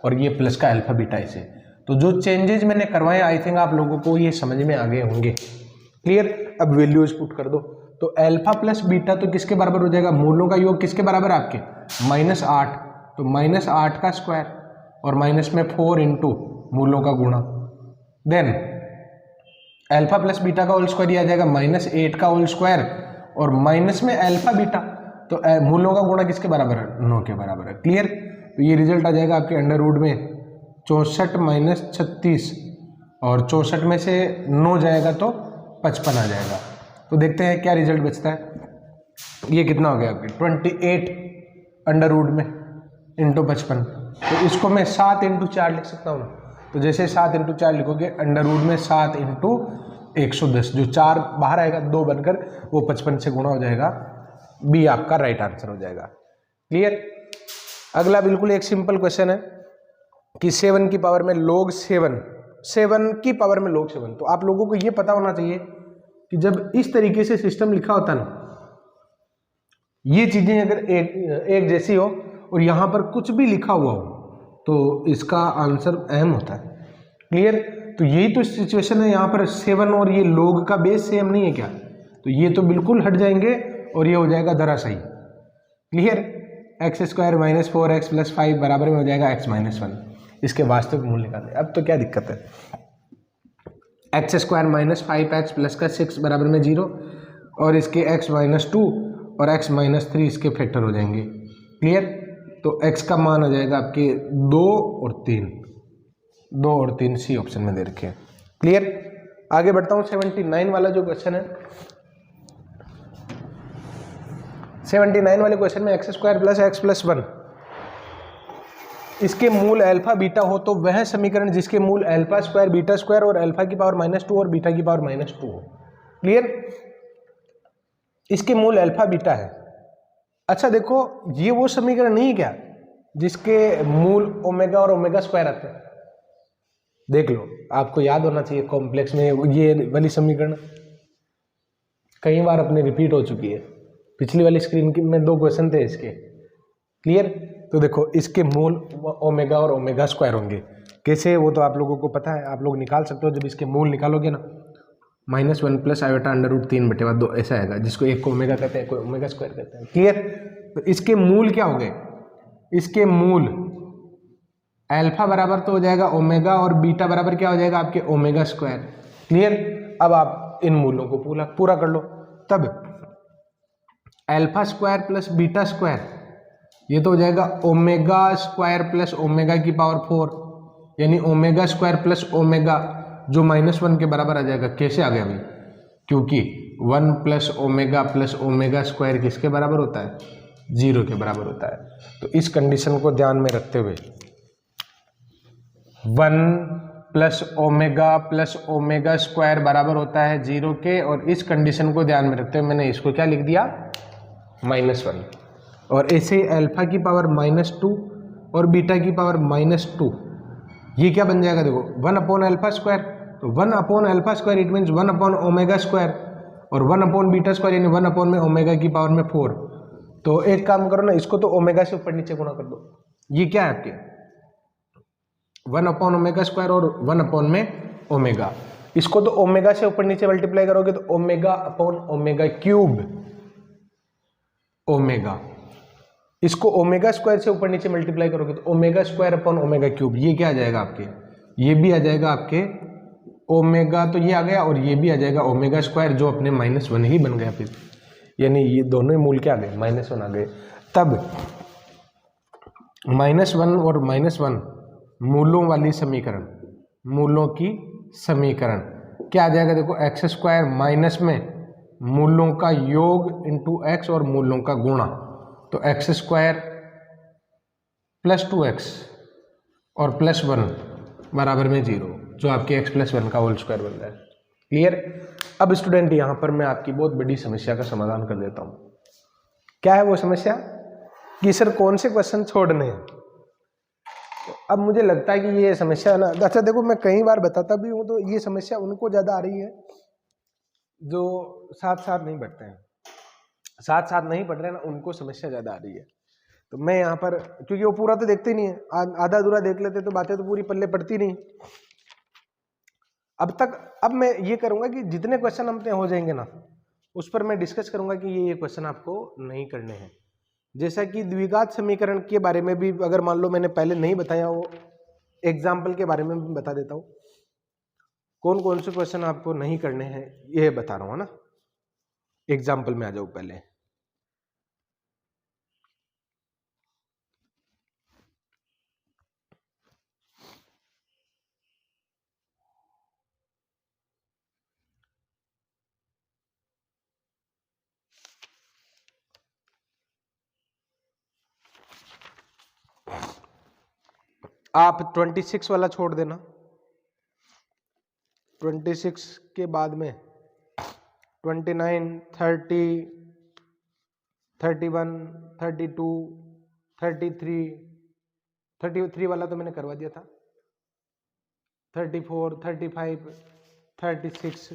और ये प्लस का अल्फा बीटा ऐसे। तो जो चेंजेस मैंने करवाए आई थिंक आप लोगों को ये समझ में आ गए होंगे। क्लियर। अब वैल्यूज पुट कर दो, तो अल्फा प्लस बीटा तो किसके बराबर हो जाएगा, मूलों का योग किसके बराबर आपके, -8, तो -8 का स्क्वायर और माइनस में 4 इंटू मूलों का गुणा, देन अल्फा प्लस बीटा का होल स्क्वायर आ जाएगा -8 का होल स्क्वायर और माइनस में अल्फा बीटा, तो मूलों का गुणा किसके बराबर है, 9 के बराबर है। क्लियर। तो ये रिजल्ट आ जाएगा आपके अंडर रूट में 64 - 36 और 64 में से 9 जाएगा तो 55 आ जाएगा। तो देखते हैं क्या रिजल्ट बचता है। ये कितना हो गया आपके 28 अंडर रूट में इंटू 55, तो इसको मैं 7 इंटू 4 लिख सकता हूँ ना। तो जैसे 7 इंटू 4 लिखोगे अंडर रूट में 7 इंटू 110, जो 4 बाहर आएगा 2 बनकर वो 55 से गुणा हो जाएगा, बी आपका राइट आंसर हो जाएगा। क्लियर। अगला बिल्कुल एक सिंपल क्वेश्चन है कि 7 की पावर में log 7 की पावर में log 7। तो आप लोगों को ये पता होना चाहिए कि जब इस तरीके से सिस्टम लिखा होता है ना, ये चीजें अगर एक जैसी हो और यहां पर कुछ भी लिखा हुआ हो तो इसका आंसर अहम होता है। क्लियर। तो यही तो सिचुएशन है, यहाँ पर 7 और ये log का बेस सेम नहीं है क्या, तो ये तो बिल्कुल हट जाएंगे और ये हो जाएगा धराशायी। क्लियर। x² - 4x + 5 बराबर में हो जाएगा x - 1। इसके वास्तविक मूल्य निकालने। अब तो क्या दिक्कत है, x² - 5x प्लस का 6 बराबर में 0 और इसके x - 2 और x - 3 इसके फैक्टर हो जाएंगे। क्लियर। तो x का मान आ जाएगा आपके 2 और 3 सी ऑप्शन में दे रखे हैं। क्लियर। आगे बढ़ता हूँ। 79 वाला जो क्वेश्चन है, 79 वाले क्वेश्चन में x² + x + 1 इसके मूल अल्फा बीटा हो तो वह समीकरण जिसके मूल अल्फा स्क्वायर बीटा स्क्वायर और अल्फा की पावर -2 और बीटा की पावर -2 हो। क्लियर। इसके मूल अल्फा बीटा है। अच्छा देखो, ये वो समीकरण नहीं है क्या जिसके मूल ओमेगा और ओमेगा स्क्वायर आते हैं। देख लो, आपको याद होना चाहिए कॉम्प्लेक्स में ये वाली समीकरण कई बार अपने रिपीट हो चुकी है। पिछली वाली स्क्रीन में 2 क्वेश्चन थे इसके। क्लियर। तो देखो, इसके मूल ओमेगा और ओमेगा स्क्वायर होंगे। कैसे, वो तो आप लोगों को पता है, आप लोग निकाल सकते हो। जब इसके मूल निकालोगे ना, -1 + i अंडर रूट 3/2 ऐसा आएगा, जिसको एक को ओमेगा कहते हैं, कोई ओमेगा स्क्वायर कहते हैं। क्लियर। तो इसके मूल क्या हो गए, इसके मूल अल्फा बराबर तो हो जाएगा ओमेगा और बीटा बराबर क्या हो जाएगा आपके ओमेगा स्क्वायर। क्लियर। अब आप इन मूलों को पूरा कर लो, तब alpha square plus beta square ये तो हो जाएगा ओमेगा स्क्वायर प्लस ओमेगा की पावर 4, यानी ओमेगा स्क्वायर प्लस ओमेगा जो -1 के बराबर आ जाएगा। कैसे आ गया भाई, क्योंकि 1 + ओमेगा स्क्वायर किसके बराबर होता है, 0 के बराबर होता है। तो इस कंडीशन को ध्यान में रखते हुए 1 + ओमेगा स्क्वायर बराबर होता है 0 के, और इस कंडीशन को ध्यान में रखते हुए मैंने इसको क्या लिख दिया, -1। और ऐसे ही अल्फा की पावर -2 और बीटा की पावर -2, ये क्या बन जाएगा देखो, 1/α²। तो 1/α² इट मीन्स 1/ओमेगा² और 1/बीटा² यानी 1 में ओमेगा की पावर में 4। तो एक काम करो ना, इसको तो ओमेगा से ऊपर नीचे गुणा कर दो। ये क्या है आपके 1/ओमेगा² और 1 में ओमेगा। इसको तो ओमेगा से ऊपर नीचे मल्टीप्लाई करोगे तो ओमेगा/ओमेगा³ ओमेगा। इसको ओमेगा स्क्वायर से ऊपर नीचे मल्टीप्लाई करोगे तो omega square upon omega cube, ये क्या आ जाएगा आपके, ये भी आ जाएगा आपके ओमेगा, तो ये आ गया और ये भी आ जाएगा ओमेगा स्क्वायर, जो अपने -1 ही बन गया फिर, यानी ये दोनों ही मूल क्या आ गए, -1 आ गए। तब -1 और -1 मूलों वाली समीकरण, मूलों की समीकरण क्या आ जाएगा, देखो एक्स स्क्वायर माइनस में मूलों का योग इंटू एक्स और मूलों का गुणा, तो एक्स स्क्वायर प्लस 2x और +1 बराबर में 0, जो आपके x + 1 का होल स्क्वायर बन रहा है। क्लियर। अब स्टूडेंट यहाँ पर मैं आपकी बहुत बड़ी समस्या का समाधान कर देता हूँ। क्या है वो समस्या कि सर कौन से क्वेश्चन छोड़ने हैं। तो अब मुझे लगता है कि ये समस्या है ना, अच्छा देखो मैं कई बार बताता भी हूँ, तो ये समस्या उनको ज़्यादा आ रही है जो साथ साथ नहीं पढ़ते हैं, साथ साथ नहीं पढ़ रहे हैं ना, उनको समस्या ज़्यादा आ रही है। तो मैं यहाँ पर, क्योंकि वो पूरा तो देखते ही नहीं है, आधा अधूरा देख लेते तो बातें तो पूरी पल्ले पड़ती नहीं अब तक। अब मैं ये करूँगा कि जितने क्वेश्चन हमसे हो जाएंगे ना, उस पर मैं डिस्कस करूँगा कि ये क्वेश्चन आपको नहीं करने हैं। जैसा कि द्विघात समीकरण के बारे में भी अगर मान लो मैंने पहले नहीं बताया, वो एग्जाम्पल के बारे में भी बता देता हूँ, कौन कौन से क्वेश्चन आपको नहीं करने हैं ये बता रहा हूँ ना। एग्जाम्पल में आ जाओ पहले। आप 26 वाला छोड़ देना, 26 के बाद में 29, 30, 31, 32, 33 वाला तो मैंने करवा दिया था, 34, 35, 36,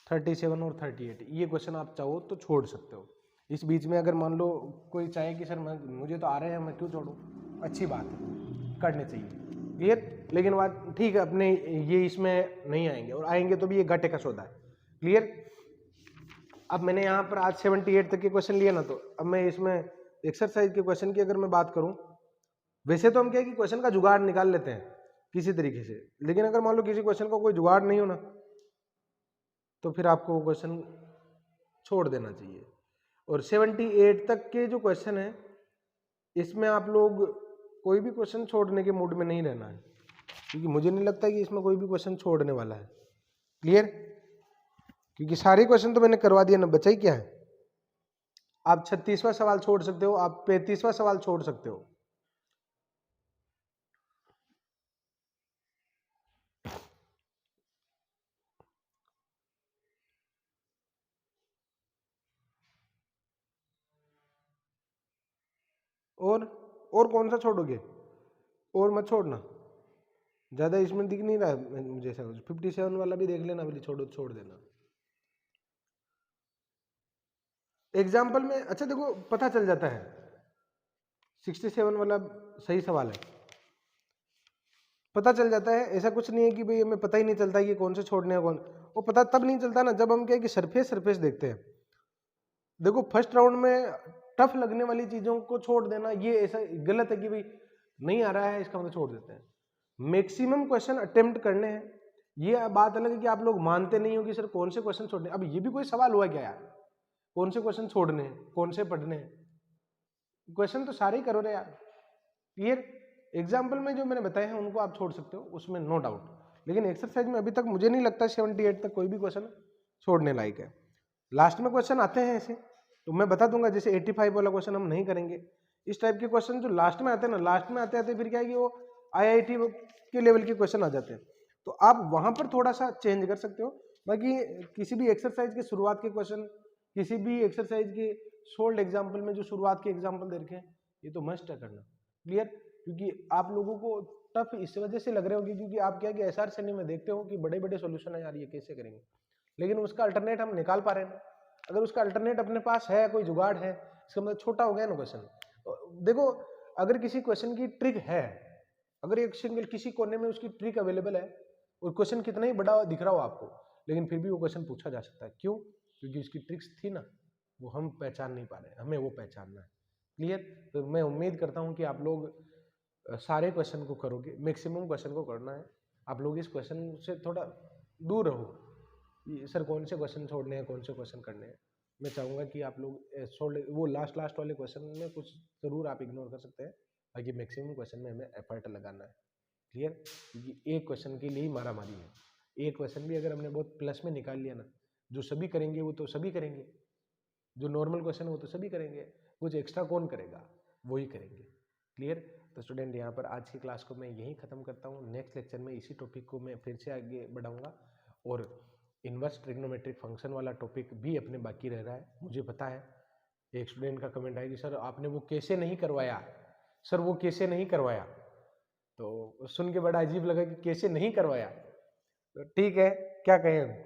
37 और 38, ये क्वेश्चन आप चाहो तो छोड़ सकते हो। इस बीच में अगर मान लो कोई चाहे कि सर मुझे तो आ रहे हैं, मैं क्यों छोड़ूं, अच्छी बात है, करने चाहिए। क्लियर। लेकिन बात ठीक है, अपने ये इसमें नहीं आएंगे, और आएंगे तो भी ये घाटे का सौदा है। क्लियर। अब मैंने यहाँ पर आज 78 तक के क्वेश्चन लिए ना, तो अब मैं इसमें एक्सरसाइज के क्वेश्चन की अगर मैं बात करूँ, वैसे तो हम क्या है कि क्वेश्चन का जुगाड़ निकाल लेते हैं किसी तरीके से, लेकिन अगर मान लो किसी क्वेश्चन का कोई जुगाड़ नहीं होना, तो फिर आपको वो क्वेश्चन छोड़ देना चाहिए। और 78 तक के जो क्वेश्चन है, इसमें आप लोग कोई भी क्वेश्चन छोड़ने के मूड में नहीं रहना है, क्योंकि मुझे नहीं लगता कि इसमें कोई भी क्वेश्चन छोड़ने वाला है। क्लियर। क्योंकि सारे क्वेश्चन तो मैंने करवा दिया ना, बचा ही क्या है। आप 36वां सवाल छोड़ सकते हो, आप 35वां सवाल छोड़ सकते हो। और कौन सा छोड़ोगे, और मत छोड़ना, ज्यादा इसमें दिख नहीं रहा मुझे। 57 वाला भी देख लेना, बोले छोड़ देना एग्जाम्पल में। अच्छा देखो पता चल जाता है, 67 वाला सही सवाल है, पता चल जाता है। ऐसा कुछ नहीं है कि भाई हमें पता ही नहीं चलता कि कौन से छोड़ने हैं कौन, वो पता तब नहीं चलता ना जब हम क्या है कि सरफेस देखते हैं। देखो फर्स्ट राउंड में टफ लगने वाली चीजों को छोड़ देना, ये ऐसा गलत है कि भाई नहीं आ रहा है इसका मतलब छोड़ देते हैं। मैक्सिमम क्वेश्चन अटेम्प्ट करने हैं। ये बात अलग है कि आप लोग मानते नहीं हो कि सर कौन से क्वेश्चन छोड़ने। अब ये भी कोई सवाल हुआ क्या यार, कौन से क्वेश्चन छोड़ने हैं, कौन से पढ़ने हैं, क्वेश्चन तो सारे ही करो रे यार। क्लियर। एग्जाम्पल में जो मैंने बताए हैं उनको आप छोड़ सकते हो, उसमें नो डाउट, लेकिन एक्सरसाइज में अभी तक मुझे नहीं लगता 78 तक कोई भी क्वेश्चन छोड़ने लायक है। लास्ट में क्वेश्चन आते हैं ऐसे, तो मैं बता दूंगा, जैसे 85 वाला क्वेश्चन हम नहीं करेंगे। इस टाइप के क्वेश्चन जो लास्ट में आते हैं ना, लास्ट में आते आते फिर क्या है कि वो IIT के लेवल के क्वेश्चन आ जाते हैं, तो आप वहां पर थोड़ा सा चेंज कर सकते हो। बाकी किसी भी एक्सरसाइज के शुरुआत के क्वेश्चन, किसी भी एक्सरसाइज के सोल्ड एग्जाम्पल में जो शुरुआत के एग्जाम्पल दे रखे हैं, ये तो मस्ट है करना। क्लियर। क्योंकि आप लोगों को टफ इस वजह से लग रहे होगी क्योंकि आप क्या है कि SR श्रेणी में देखते हो कि बड़े बड़े सोल्यूशन है यार, ये कैसे करेंगे, लेकिन उसका अल्टरनेट हम निकाल पा रहे हैं। अगर उसका अल्टरनेट अपने पास है, कोई जुगाड़ है, इसका मतलब छोटा हो गया ना क्वेश्चन। देखो अगर किसी क्वेश्चन की ट्रिक है, अगर एक सिंगल किसी कोने में उसकी ट्रिक अवेलेबल है और क्वेश्चन कितना ही बड़ा दिख रहा हो आपको, लेकिन फिर भी वो क्वेश्चन पूछा जा सकता है। क्यों? क्योंकि उसकी ट्रिक्स थी ना, वो हम पहचान नहीं पा रहे, हमें वो पहचानना है। क्लियर। तो मैं उम्मीद करता हूँ कि आप लोग सारे क्वेश्चन को करोगे, मैक्सिमम क्वेश्चन को करना है। आप लोग इस क्वेश्चन से थोड़ा दूर रहो, सर कौन से क्वेश्चन छोड़ने हैं, कौन से क्वेश्चन करने हैं। मैं चाहूँगा कि आप लोग वो लास्ट वाले क्वेश्चन में कुछ ज़रूर आप इग्नोर कर सकते हैं, बाकी मैक्सिमम क्वेश्चन में हमें एफर्ट लगाना है। क्लियर, क्योंकि एक क्वेश्चन के लिए ही मारा मारी है। एक क्वेश्चन भी अगर हमने बहुत प्लस में निकाल लिया ना, जो सभी करेंगे वो तो सभी करेंगे, जो नॉर्मल क्वेश्चन है वो तो सभी करेंगे, कुछ एक्स्ट्रा कौन करेगा, वही करेंगे। क्लियर। तो स्टूडेंट यहाँ पर आज की क्लास को मैं यहीं ख़त्म करता हूँ। नेक्स्ट लेक्चर में इसी टॉपिक को मैं फिर से आगे बढ़ाऊंगा, और इन्वर्स ट्रिग्नोमेट्रिक फंक्शन वाला टॉपिक भी अपने बाकी रह रहा है। मुझे पता है एक स्टूडेंट का कमेंट आया कि सर आपने वो कैसे नहीं करवाया, सर वो कैसे नहीं करवाया। तो सुन के बड़ा अजीब लगा कि कैसे नहीं करवाया। तो ठीक है, क्या कहें,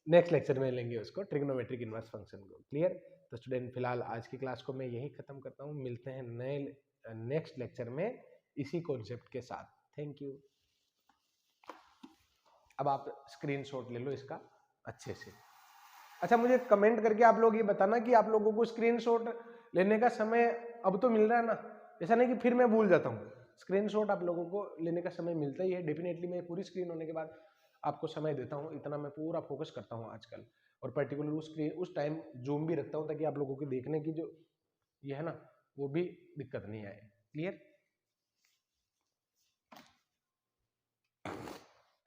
नेक्स्ट लेक्चर में लेंगे उसको, ट्रिग्नोमेट्रिक इन्वर्स फंक्शन को। क्लियर। तो स्टूडेंट फिलहाल आज की क्लास को मैं यहीं खत्म करता हूँ, मिलते हैं नए नेक्स्ट लेक्चर में इसी कॉन्सेप्ट के साथ। Thank you. अब आप स्क्रीनशॉट ले लो इसका अच्छे से। अच्छा, मुझे कमेंट करके आप लोग ये बताना कि आप लोगों को स्क्रीनशॉट लेने का समय अब तो मिल रहा है ना, ऐसा नहीं कि फिर मैं भूल जाता हूँ। स्क्रीनशॉट आप लोगों को लेने का समय मिलता ही है डेफिनेटली। मैं पूरी स्क्रीन होने के बाद आपको समय देता हूँ, इतना मैं पूरा फोकस करता हूँ आजकल, और पर्टिकुलर उस टाइम जूम भी रखता हूँ ताकि आप लोगों के देखने की जो ये है ना वो भी दिक्कत नहीं आए। क्लियर।